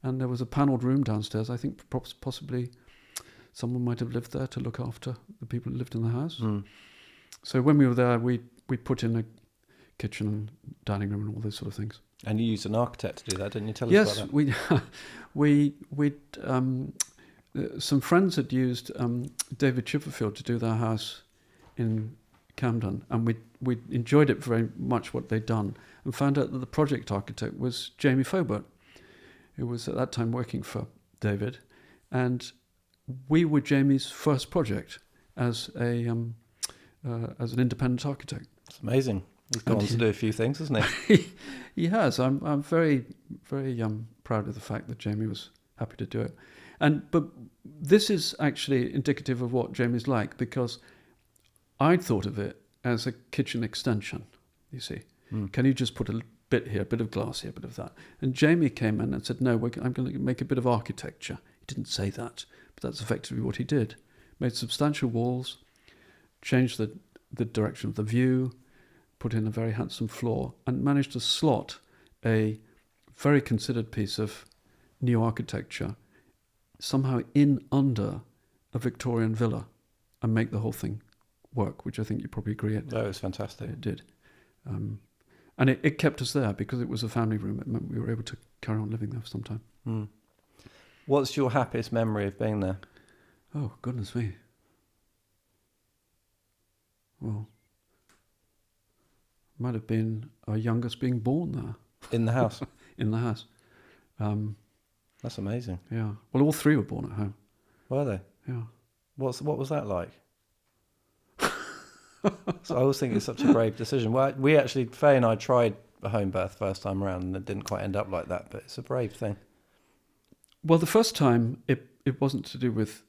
And there was a panelled room downstairs. I think possibly someone might have lived there to look after the people who lived in the house. So when we were there, we put in a kitchen and dining room and all those sort of things. And you used an architect to do that, didn't you? Tell us about that. Yes, some friends had used David Chipperfield to do their house in Camden, and we enjoyed it very much, what they'd done, and found out that the project architect was Jamie Faubert, who was at that time working for David, and we were Jamie's first project as an independent architect. It's amazing. He's gone on to do a few things, hasn't he? He has. I'm very, very proud of the fact that Jamie was happy to do it. But this is actually indicative of what Jamie's like, because I'd thought of it as a kitchen extension. you see. Mm. Can you just put a bit here, a bit of glass here, a bit of that? And Jamie came in and said, no, I'm going to make a bit of architecture. He didn't say that, but that's effectively what he did. Made substantial walls, changed the direction of the view, put in a very handsome floor, and managed to slot a very considered piece of new architecture somehow in under a Victorian villa and make the whole thing work, which I think you probably agree That was fantastic. it did. And it kept us there because it was a family room. It meant we were able to carry on living there for some time. Mm. What's your happiest memory of being there? Oh, goodness me. Well, might have been our youngest being born there. In the house? In the house. That's amazing. Yeah. Well, all three were born at home. Were they? Yeah. What was that like? So I always think it's such a brave decision. Well, we actually, Faye and I tried a home birth first time around, and it didn't quite end up like that, but it's a brave thing. Well, the first time, it wasn't to do with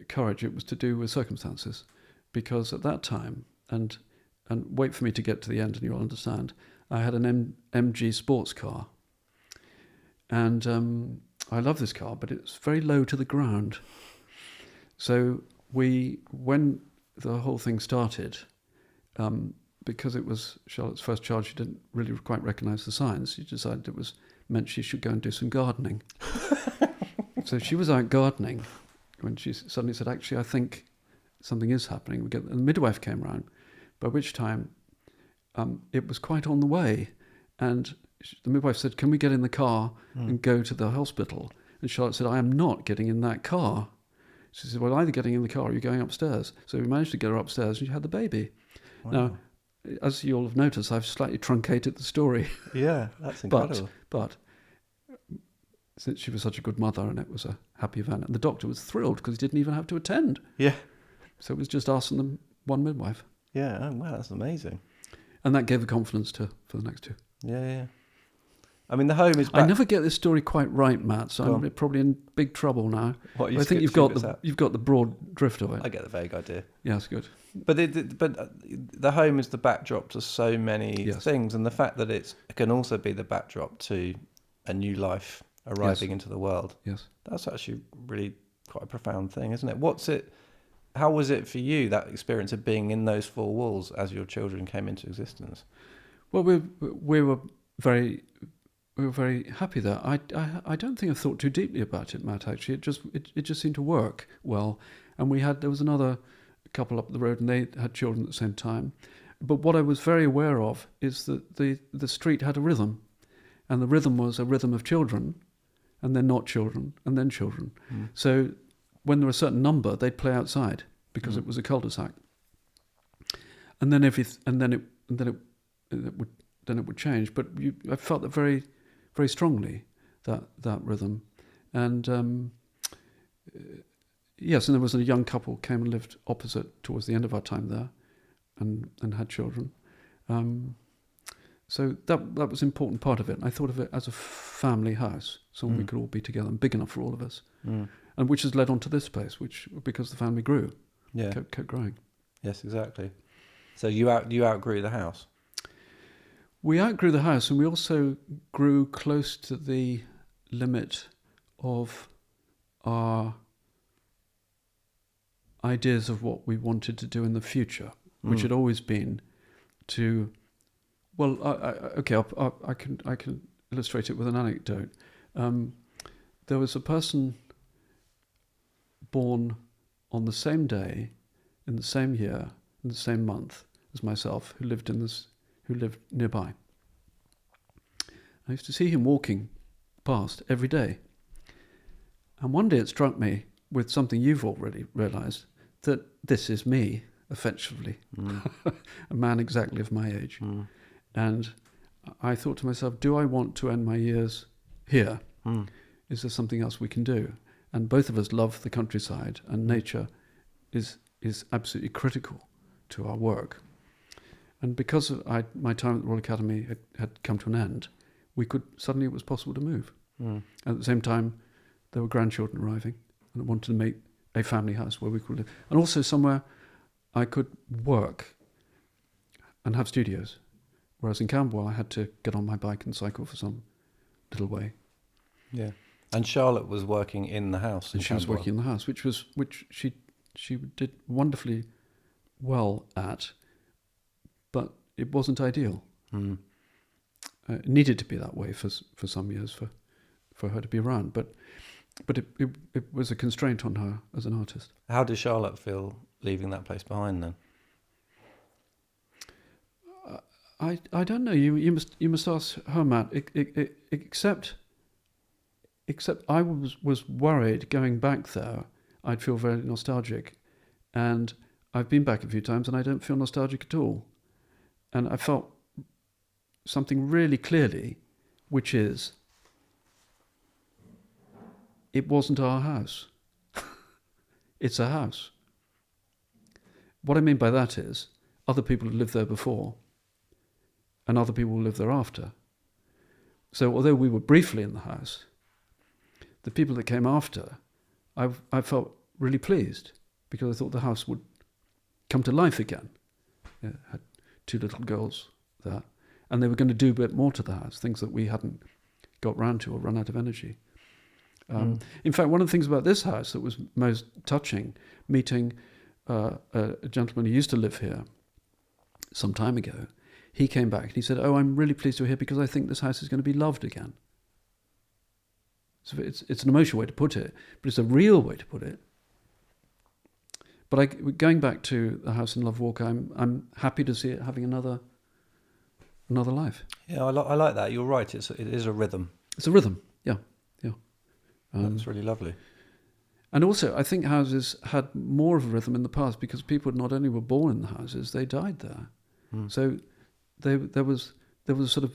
courage, it was to do with circumstances. Because at that time, and wait for me to get to the end and you'll understand, I had an MG sports car. And I love this car, but it's very low to the ground. So when the whole thing started, because it was Charlotte's first child, she didn't really quite recognise the signs. She decided it meant she should go and do some gardening. So she was out gardening when she suddenly said, actually, I think something is happening. And the midwife came round, by which time it was quite on the way. And the midwife said, can we get in the car and go to the hospital? And Charlotte said, I am not getting in that car. She said, well, either getting in the car or you're going upstairs. So we managed to get her upstairs and she had the baby. Wow. Now, as you'll have noticed, I've slightly truncated the story. Yeah, that's incredible. But since she was such a good mother and it was a happy event, and the doctor was thrilled because he didn't even have to attend. Yeah. So it was just us and the one midwife. Yeah, oh, wow, that's amazing. And that gave the confidence for the next two. Yeah. I mean, the home is back. I never get this story quite right, Matt, so I'm probably in big trouble now. What, I think you've got the broad drift of it. I get the vague idea. Yeah, that's good. But the home is the backdrop to so many things, and the fact that it can also be the backdrop to a new life arriving into the world. Yes. That's actually really quite a profound thing, isn't it? How was it for you, that experience of being in those four walls as your children came into existence? Well, we were very happy there. I don't think I thought too deeply about it, Matt. Actually, it just seemed to work well. And there was another couple up the road, and they had children at the same time. But what I was very aware of is that the street had a rhythm, and the rhythm was a rhythm of children, and then not children, and then children. Mm. So when there were a certain number, they'd play outside because it was a cul-de-sac. And then it would change. But I felt that very, very strongly, that rhythm. And yes, and there was a young couple came and lived opposite towards the end of our time there, and had children. So that was an important part of it. I thought of it as a family house, somewhere we could all be together and big enough for all of us. And which has led on to this place, which because the family grew, kept growing. Yes, exactly. So you outgrew the house. We outgrew the house, and we also grew close to the limit of our ideas of what we wanted to do in the future, which had always been to. Well, I can illustrate it with an anecdote. There was a person born on the same day, in the same year, in the same month as myself, who lived nearby. I used to see him walking past every day. And one day it struck me with something you've already realised, that this is me, effectively, a man exactly of my age. And I thought to myself, do I want to end my years here? Is there something else we can do? And both of us love the countryside, and nature is absolutely critical to our work. And because my time at the Royal Academy had come to an end, it was possible to move. At the same time, there were grandchildren arriving, and I wanted to make a family house where we could live. And also somewhere I could work and have studios Whereas in Camberwell, I had to get on my bike and cycle for some little way. Yeah. And Charlotte was working in the house. And she was working in the house, which she did wonderfully well at, but it wasn't ideal. Mm. It needed to be that way for some years for her to be around, but it was a constraint on her as an artist. How did Charlotte feel leaving that place behind then? I don't know. You must ask her, Matt. Except I was worried going back there. I'd feel very nostalgic, and I've been back a few times, and I don't feel nostalgic at all. And I felt something really clearly, which is it wasn't our house. It's a house. What I mean by that is other people had lived there before, and other people will live there after. So although we were briefly in the house, the people that came after, I felt really pleased because I thought the house would come to life again. It had 2 little girls there, and they were going to do a bit more to the house, things that we hadn't got round to or run out of energy. In fact, one of the things about this house that was most touching, meeting a gentleman who used to live here some time ago, he came back and he said, "Oh, I'm really pleased you're here because I think this house is going to be loved again." So it's an emotional way to put it, but it's a real way to put it. But going back to the house in Love Walk, I'm happy to see it having another life. Yeah, I like that. You're right. It is a rhythm. It's a rhythm. Yeah. That's really lovely. And also, I think houses had more of a rhythm in the past because people not only were born in the houses, they died there. So there was a sort of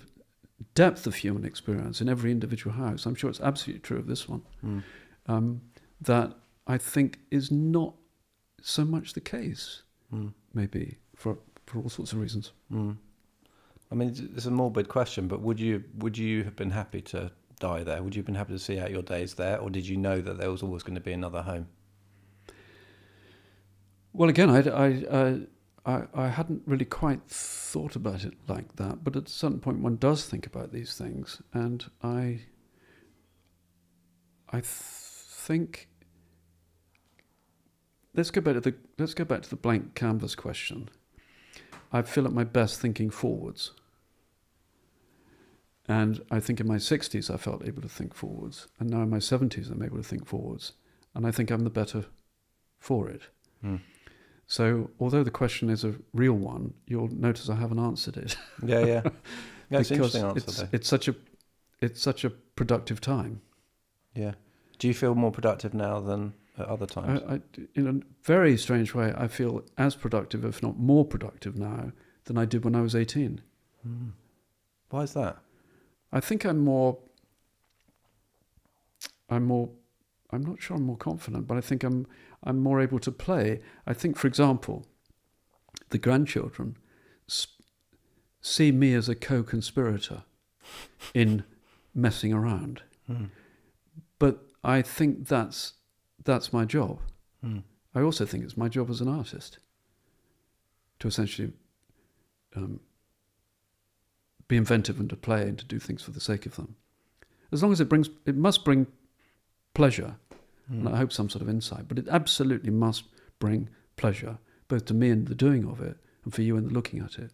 depth of human experience in every individual house. I'm sure it's absolutely true of this one. That I think is not so much the case, maybe for all sorts of reasons. I mean, it's a morbid question, but would you have been happy to die there? Would you have been happy to see out your days there, or did you know that there was always going to be another home? Well, again, I hadn't really quite thought about it like that, but at a certain point one does think about these things, and I think let's go back to the blank canvas question. I feel at my best thinking forwards. And I think in my 60s I felt able to think forwards. And now in my 70s I'm able to think forwards. And I think I'm the better for it. So although the question is a real one, you'll notice I haven't answered it. Yeah, it's an interesting answer, though. It's such a productive time. Yeah. Do you feel more productive now than at other times? In a very strange way, I feel as productive, if not more productive now, than I did when I was 18. Why is that? I think I'm not sure I'm more confident, but I think I'm more able to play. I think, for example, the grandchildren see me as a co-conspirator in messing around. But I think that's my job. I also think it's my job as an artist to essentially be inventive and to play and to do things for the sake of them. As long as it must bring pleasure, and I hope some sort of insight, but it absolutely must bring pleasure, both to me in the doing of it and for you in the looking at it.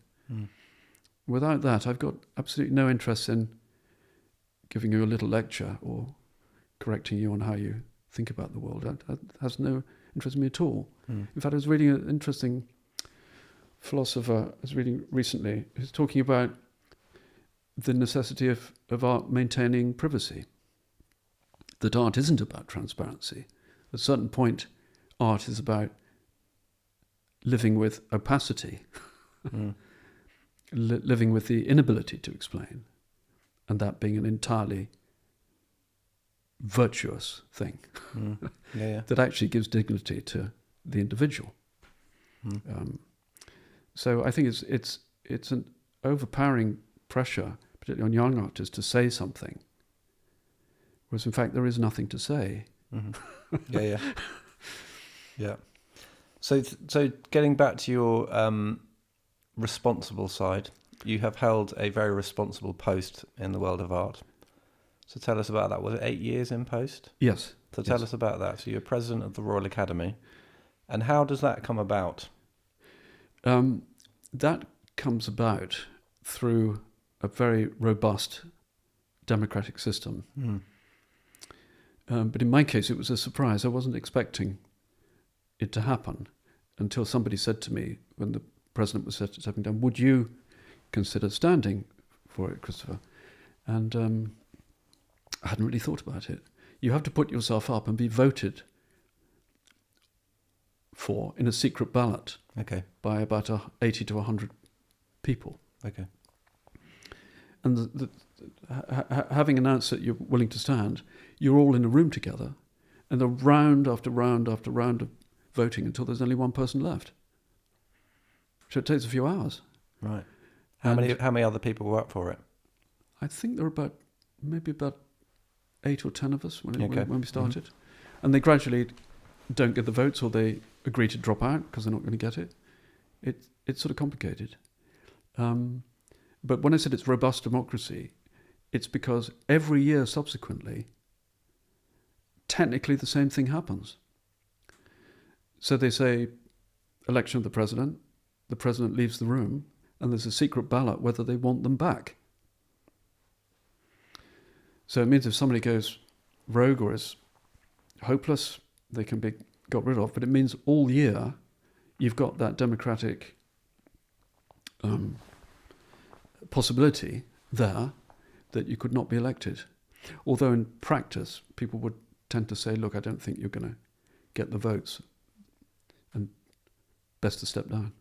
Without that, I've got absolutely no interest in giving you a little lecture or correcting you on how you think about the world. That has no interest in me at all. In fact, I was reading an interesting philosopher I was reading recently who's talking about the necessity of art maintaining privacy. That art isn't about transparency. At a certain point, art is about living with opacity, living with the inability to explain, and that being an entirely virtuous thing that actually gives dignity to the individual. So I think it's an overpowering pressure, particularly on young artists, to say something, whereas in fact there is nothing to say. Yeah. So getting back to your responsible side, you have held a very responsible post in the world of art. So tell us about that. Was it 8 years in post? Yes. So tell us about that. So you're president of the Royal Academy. And how does that come about? That comes about through a very robust democratic system. But in my case, it was a surprise. I wasn't expecting it to happen until somebody said to me when the president was stepping down, would you consider standing for it, Christopher? And I hadn't really thought about it. You have to put yourself up and be voted for in a secret ballot by about 80 to 100 people. Okay. And having announced that you're willing to stand, you're all in a room together, and the round after round after round of voting until there's only one person left. So it takes a few hours. Right. How many other people were up for it? I think there were maybe about 8 or 10 of us when we started. Mm-hmm. And they gradually don't get the votes, or they agree to drop out because they're not going to get it. It's sort of complicated. But when I said it's robust democracy, it's because every year subsequently, technically the same thing happens. So they say, election of the president leaves the room, and there's a secret ballot whether they want them back. So it means if somebody goes rogue or is hopeless, they can be got rid of. But it means all year you've got that democratic possibility there that you could not be elected. Although in practice, people would tend to say, look, I don't think you're going to get the votes, and best to step down.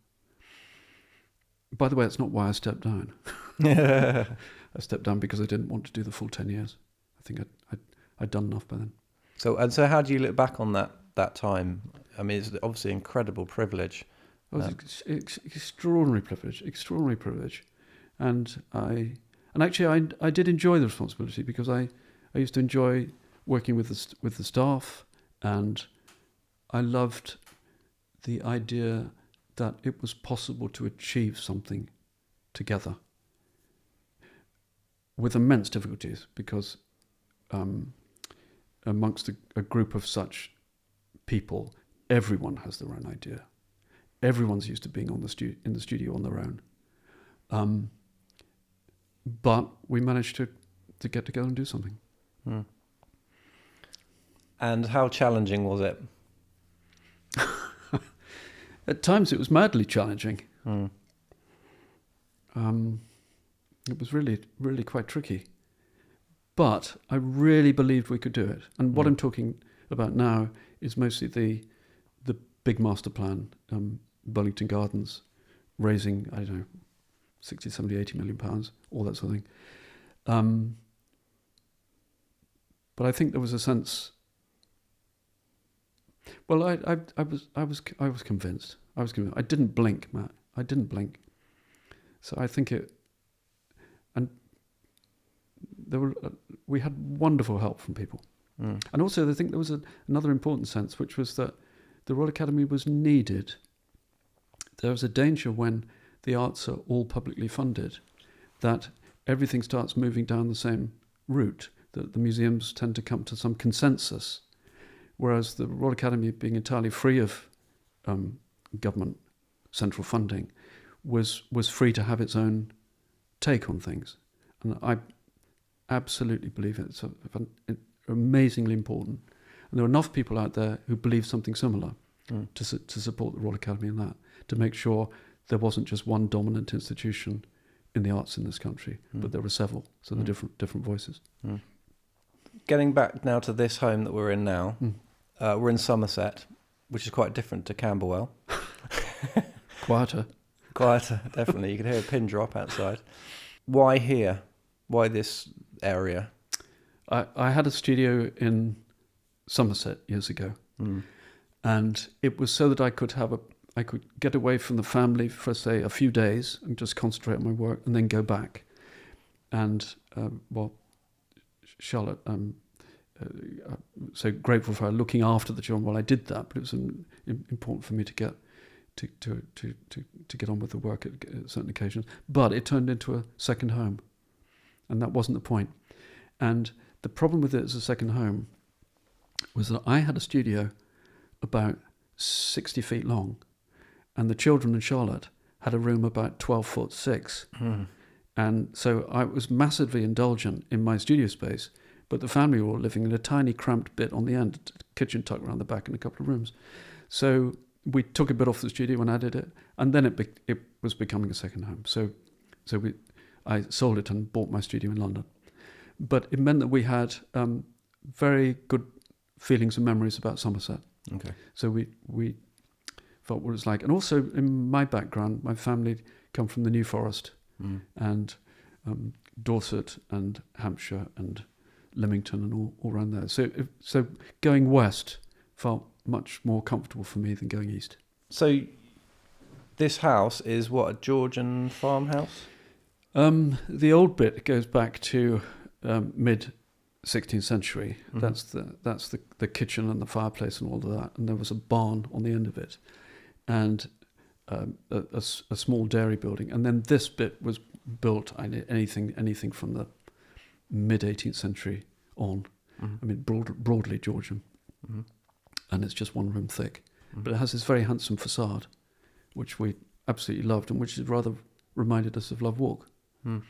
By the way, that's not why I stepped down. I stepped down because I didn't want to do the full 10 years. I think I'd done enough by then. So how do you look back on that time? I mean, it's obviously incredible privilege. It was extraordinary privilege. And actually I did enjoy the responsibility, because I used to enjoy working with the staff, and I loved the idea that it was possible to achieve something together with immense difficulties, because amongst a group of such people, everyone has their own idea. Everyone's used to being in the studio on their own. But we managed to get together and do something. Hmm. And how challenging was it? At times it was madly challenging. Hmm. It was really, really quite tricky. But I really believed we could do it. And what I'm talking about now is mostly the big master plan, Burlington Gardens, raising, I don't know, 60, 70, 80 million pounds, all that sort of thing. But I think there was a sense. Well, I was convinced. I didn't blink, Matt. I didn't blink. So I think and we had wonderful help from people. And also I think there was another important sense, which was that the Royal Academy was needed. There was a danger when the arts are all publicly funded that everything starts moving down the same route, that the museums tend to come to some consensus, whereas the Royal Academy, being entirely free of government central funding, was free to have its own take on things. And I absolutely believe it's amazingly important. And there are enough people out there who believe something similar to support the Royal Academy in that, to make sure there wasn't just one dominant institution in the arts in this country, but there were several, so there are different voices. Getting back now to this home that we're in now, we're in Somerset, which is quite different to Camberwell. Quieter, definitely. You could hear a pin drop outside. Why here? Why this area? I had a studio in Somerset years ago, and it was so that I could get away from the family for, say, a few days and just concentrate on my work, and then go back. And Charlotte, so grateful for her looking after the children while I did that. But it was important for me to get to get on with the work at certain occasions. But it turned into a second home, and that wasn't the point. And the problem with it as a second home was that I had a studio about 60 feet long, and the children and Charlotte had a room about 12'6". And so I was massively indulgent in my studio space, but the family were all living in a tiny cramped bit on the end, kitchen tucked around the back and a couple of rooms. So we took a bit off the studio and added it, and then it was becoming a second home. So I sold it and bought my studio in London. But it meant that we had very good feelings and memories about Somerset. Okay. So we felt what it was like. And also in my background, my family come from the New Forest and Dorset and Hampshire and Leamington and all around there. So going west felt much more comfortable for me than going east. So this house is what, a Georgian farmhouse? The old bit goes back to mid 16th century. Mm-hmm. That's the kitchen and the fireplace and all of that. And there was a barn on the end of it, and a small dairy building. And then this bit was built anything from the mid 18th century on. Mm-hmm. I mean, broadly Georgian. Mm-hmm. And it's just one room thick. Mm-hmm. But it has this very handsome facade, which we absolutely loved, and which has rather reminded us of Love Walk. Mm.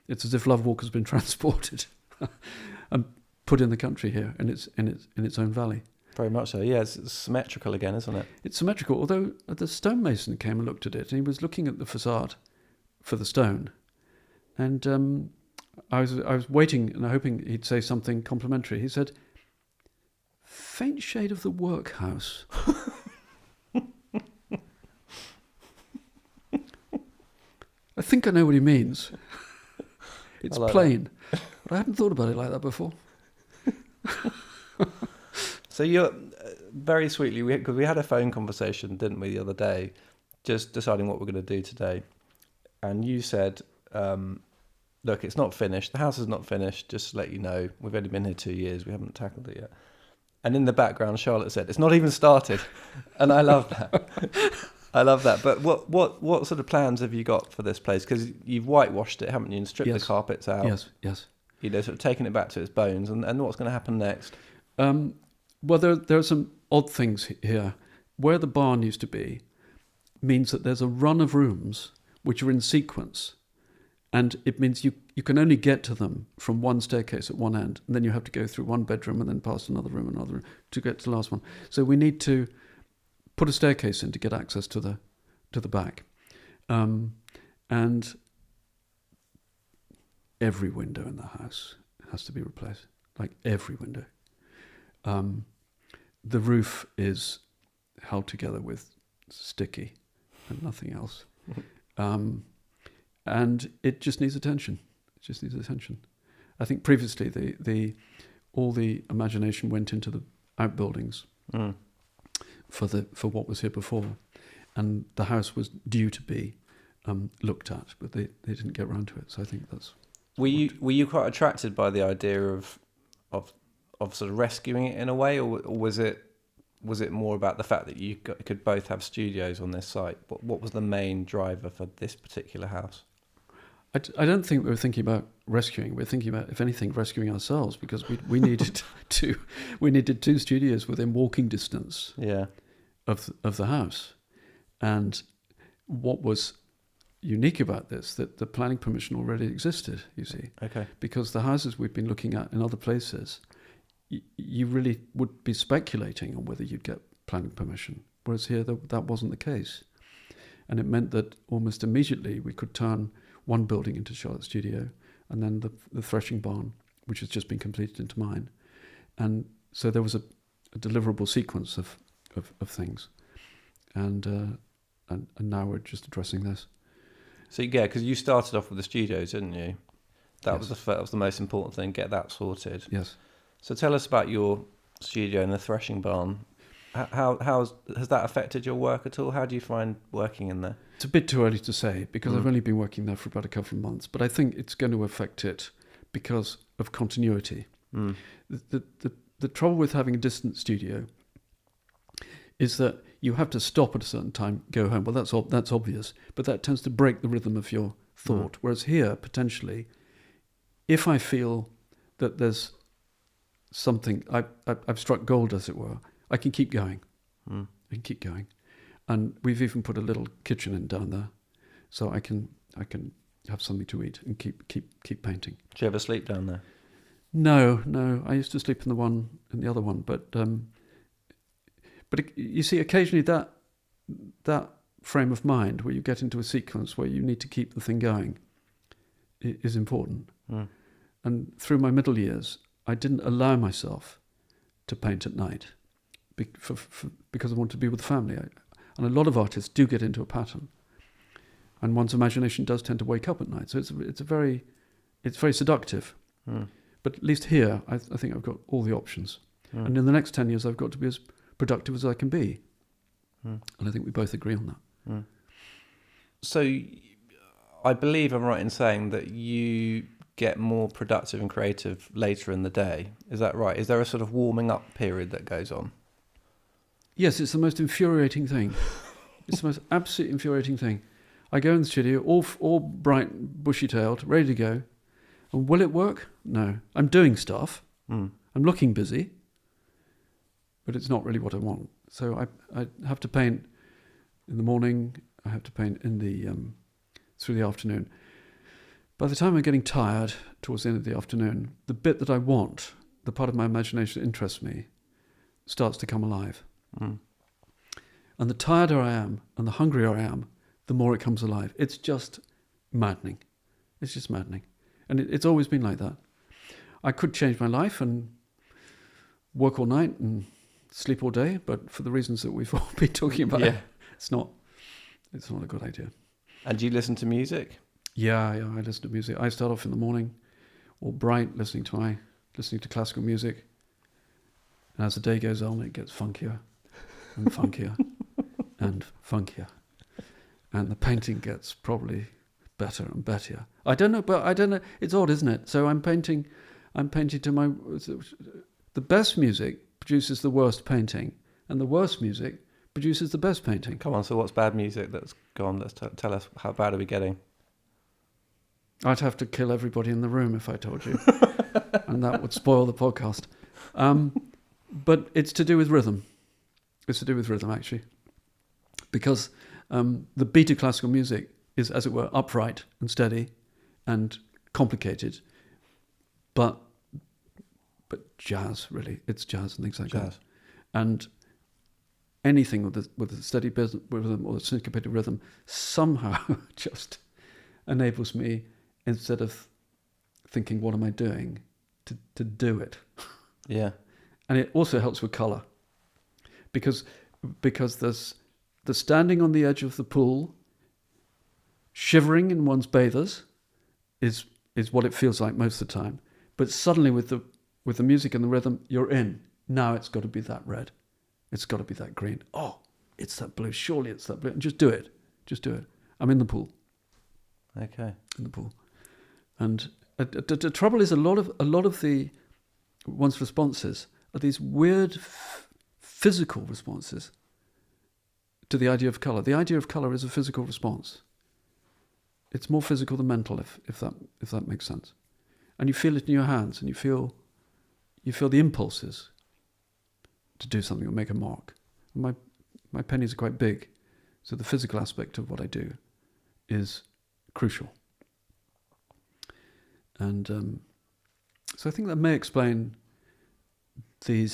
It's as if Love Walk has been transported and put in the country here, and it's in its own valley. Very much so. Yeah, it's symmetrical again, isn't it? It's symmetrical, although the stonemason came and looked at it, and he was looking at the facade for the stone, and I was waiting and hoping he'd say something complimentary. He said, "Faint shade of the workhouse." I think I know what he means. It's like plain. But I hadn't thought about it like that before. So you're very sweetly, because we had a phone conversation, didn't we, the other day, just deciding what we're going to do today. And you said, look, it's not finished. The house is not finished. Just to let you know, we've only been here 2 years. We haven't tackled it yet. And in the background, Charlotte said, it's not even started. And I love that. I love that. But what sort of plans have you got for this place? Because you've whitewashed it, haven't you? And stripped the carpets out. Yes. You know, sort of taking it back to its bones. And what's going to happen next? Well, there are some odd things here. Where the barn used to be means that there's a run of rooms which are in sequence. And it means you can only get to them from one staircase at one end, and then you have to go through one bedroom and then past another room to get to the last one. So we need to put a staircase in to get access to the back, and every window in the house has to be replaced, like every window. The roof is held together with sticky and nothing else. And it just needs attention. I think previously all the imagination went into the outbuildings for what was here before, and the house was due to be looked at, but they didn't get around to it. So I think that's. Were you quite attracted by the idea of sort of rescuing it in a way, or was it more about the fact that you could both have studios on this site? What was the main driver for this particular house? I don't think we were thinking about rescuing. We were thinking about, if anything, rescuing ourselves, because we needed two studios within walking distance of the house. And what was unique about this, that the planning permission already existed, you see. Okay. Because the houses we've been looking at in other places, you really would be speculating on whether you'd get planning permission, whereas here that wasn't the case. And it meant that almost immediately we could turn one building into Charlotte's studio, and then the threshing barn, which has just been completed, into mine. And so there was a deliverable sequence of things. And now we're just addressing this. So yeah, because you started off with the studios, didn't you? That was the most important thing, get that sorted. Yes. So tell us about your studio in the threshing barn. How has that affected your work at all? How do you find working in there? It's a bit too early to say, because I've only been working there for about a couple of months, but I think it's going to affect it because of continuity. The trouble with having a distant studio is that you have to stop at a certain time, go home. Well, that's obvious, but that tends to break the rhythm of your thought. Whereas here, potentially, if I feel that there's something, I've struck gold, as it were, I can keep going. I can keep going. And we've even put a little kitchen in down there, so I can have something to eat and keep painting. Do you ever sleep down there? No. I used to sleep in the other one, but you see, occasionally that frame of mind where you get into a sequence where you need to keep the thing going is important. And through my middle years, I didn't allow myself to paint at night because I wanted to be with the family. And a lot of artists do get into a pattern, and one's imagination does tend to wake up at night. So it's very seductive. But at least here, I think I've got all the options. And in the next 10 years, I've got to be as productive as I can be. And I think we both agree on that. So I believe I'm right in saying that you get more productive and creative later in the day. Is that right? Is there a sort of warming up period that goes on? Yes, it's the most infuriating thing. It's the most absolutely infuriating thing. I go in the studio, all bright, bushy-tailed, ready to go. And will it work? No. I'm doing stuff. I'm looking busy. But it's not really what I want. So I have to paint in the morning. I have to paint in the through the afternoon. By the time I'm getting tired towards the end of the afternoon, the bit that I want, the part of my imagination that interests me, starts to come alive. And the tireder I am and the hungrier I am, the more it comes alive. It's just maddening. It's just maddening. And it's always been like that. I could change my life and work all night and sleep all day, but for the reasons that we've all been talking about, it's not a good idea. And do you listen to music? Yeah, I listen to music. I start off in the morning, all bright, listening to classical music. And as the day goes on, it gets funkier and funkier and funkier. And the painting gets probably better and better. I don't know. It's odd, isn't it? So I'm painting to the best music produces the worst painting, and the worst music produces the best painting. Come on, so what's bad music that's gone? Let's tell us, how bad are we getting? I'd have to kill everybody in the room if I told you, and that would spoil the podcast. But it's to do with rhythm. It's to do with rhythm, actually, because the beat of classical music is, as it were, upright and steady and complicated, but jazz, really. It's jazz and things like that. And anything with a steady rhythm or a syncopated rhythm somehow just enables me, instead of thinking, what am I doing, to do it. Yeah. And it also helps with colour. Because there's the standing on the edge of the pool, shivering in one's bathers, is what it feels like most of the time. But suddenly with the music and the rhythm, you're in. Now it's got to be that red. It's got to be that green. Oh, it's that blue. Surely it's that blue. And just do it. Just do it. I'm in the pool. Okay. In the pool. And the trouble is a lot of the one's responses are these weird physical responses to the idea of colour. The idea of colour is a physical response. It's more physical than mental, if that makes sense. And you feel it in your hands, and you feel the impulses to do something or make a mark. And my pennies are quite big, so the physical aspect of what I do is crucial. And so I think that may explain the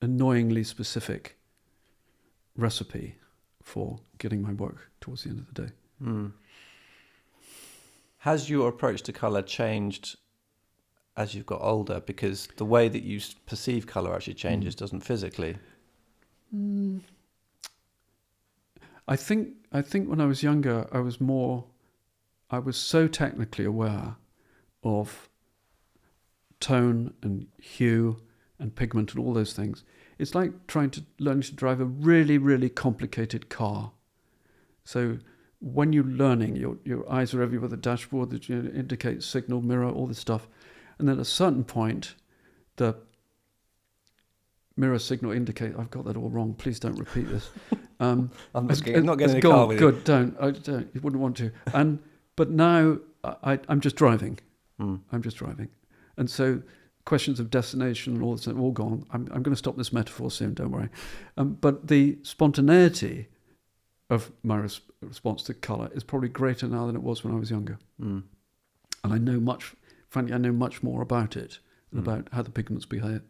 annoyingly specific recipe for getting my work towards the end of the day. Has your approach to colour changed as you've got older? Because the way that you perceive colour actually changes, doesn't physically? I think when I was younger, I was so technically aware of tone and hue and pigment and all those things. It's like learning to drive a really, really complicated car. So when you're learning, your eyes are everywhere, the dashboard that indicates signal, mirror, all this stuff. And then at a certain point, the mirror signal indicate I've got that all wrong. Please don't repeat this. I'm not getting in a car with you. Good, don't. You wouldn't want to. But now I'm just driving. I'm just driving. And so questions of destination and all this are all gone. I'm going to stop this metaphor soon, don't worry. But the spontaneity of my response to colour is probably greater now than it was when I was younger. And I know much more about it and about how the pigments behave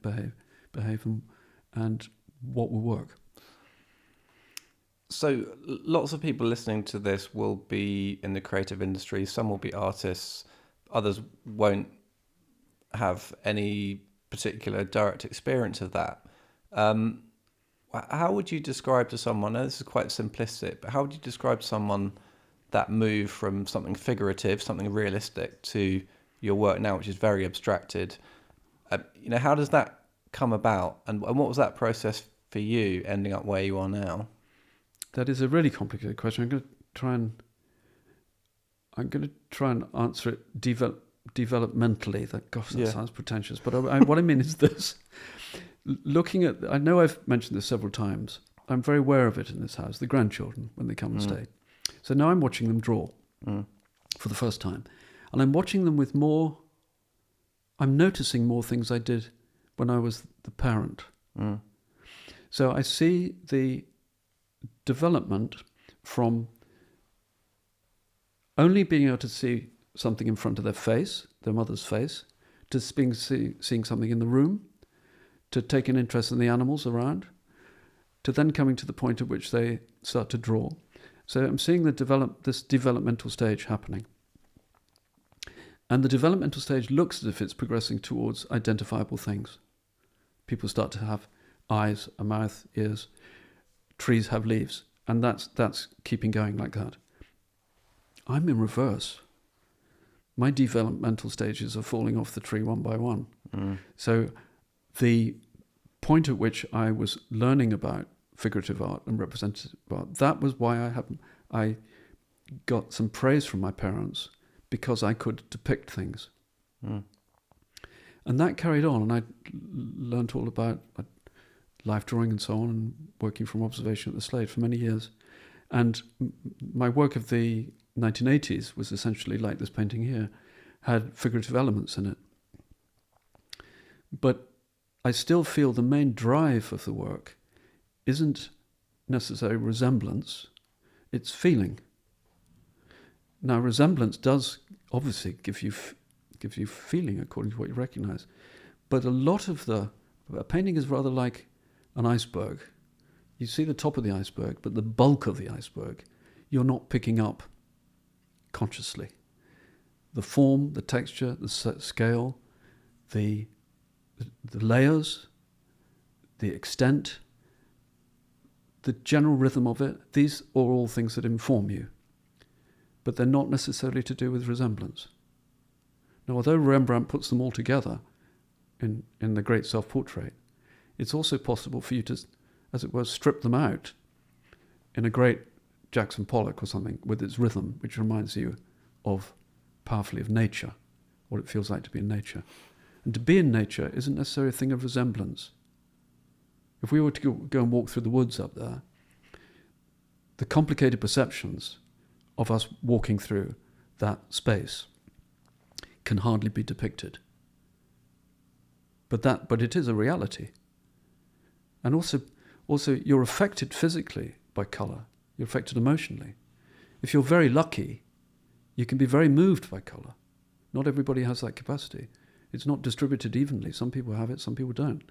and what will work. So lots of people listening to this will be in the creative industry. Some will be artists. Others won't have any particular direct experience of that. How would you describe to someone, and this is quite simplistic, but how would you describe to someone that move from something figurative, something realistic, to your work now, which is very abstracted? How does that come about? And what was that process for you, ending up where you are now? That is a really complicated question. I'm going to try and answer it developmentally. That sounds pretentious, but what I mean is this: looking at, I know I've mentioned this several times. I'm very aware of it in this house. The grandchildren when they come and stay. So now I'm watching them draw for the first time, and I'm watching them with more. I'm noticing more things I did when I was the parent. So I see the development from only being able to see something in front of their face, their mother's face, to seeing something in the room, to taking interest in the animals around, to then coming to the point at which they start to draw. So I'm seeing this developmental stage happening. And the developmental stage looks as if it's progressing towards identifiable things. People start to have eyes, a mouth, ears. Trees have leaves, and that's keeping going like that. I'm in reverse. My developmental stages are falling off the tree one by one. So the point at which I was learning about figurative art and representative art, that was why I got some praise from my parents, because I could depict things. And that carried on, and I learned all about life drawing and so on, and working from observation at the Slade for many years. And my work of the 1980s was essentially like this painting here, had figurative elements in it. But I still feel the main drive of the work isn't necessarily resemblance, it's feeling. Now, resemblance does obviously give you feeling according to what you recognize. But a lot of a painting is rather like an iceberg. You see the top of the iceberg, but the bulk of the iceberg you're not picking up consciously. The form, the texture, the scale, the layers, the extent, the general rhythm of it, these are all things that inform you. But they're not necessarily to do with resemblance. Now, although Rembrandt puts them all together in the great self-portrait, it's also possible for you to, as it were, strip them out in a great Jackson Pollock or something with its rhythm, which reminds you powerfully of nature, what it feels like to be in nature. And to be in nature isn't necessarily a thing of resemblance. If we were to go and walk through the woods up there, the complicated perceptions of us walking through that space can hardly be depicted. But it is a reality. And also you're affected physically by colour. You're affected emotionally. If you're very lucky, you can be very moved by colour. Not everybody has that capacity. It's not distributed evenly. Some people have it, some people don't.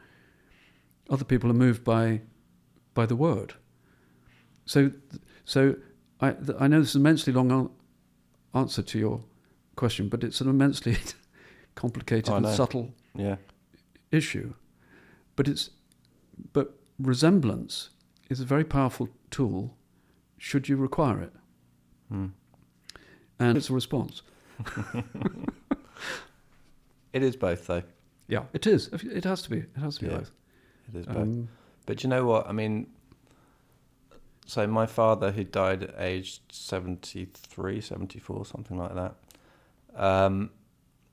Other people are moved by the word. So I know this is an immensely long answer to your question, but it's an immensely complicated and subtle issue. But resemblance is a very powerful tool should you require it. And it's a response. It is both, though. Yeah, it is. It has to be. It has to be both. It is both. But you know what? I mean, so my father, who died at age 73, 74, something like that,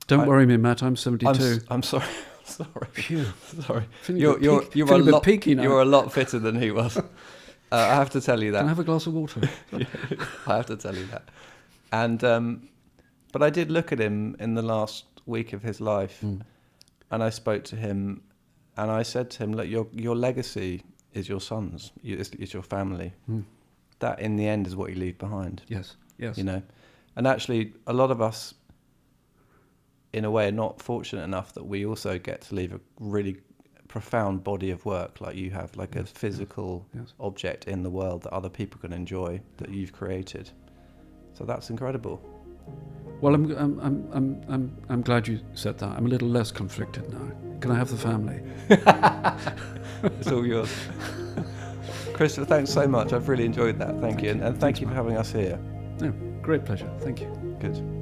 Don't worry me, Matt. I'm 72. I'm sorry. Sorry. Phew. Sorry. Feeling You're a bit lot peaky now. You're a lot fitter than he was. I have to tell you that. Can I have a glass of water? Yeah, I have to tell you that. And but I did look at him in the last week of his life, and I spoke to him, and I said to him, "Look, your legacy is your sons. It's your family. That, in the end, is what you leave behind." Yes. Yes. You know, and actually, a lot of us, in a way, are not fortunate enough that we also get to leave a really profound body of work like you have, like a physical object in the world that other people can enjoy, that you've created. So that's incredible. Well, I'm glad you said that. I'm a little less conflicted now. Can I have the family? It's all yours. Christopher, thanks so much. I've really enjoyed that. Thank you. And thank you for having us here. No, great pleasure. Thank you. Good.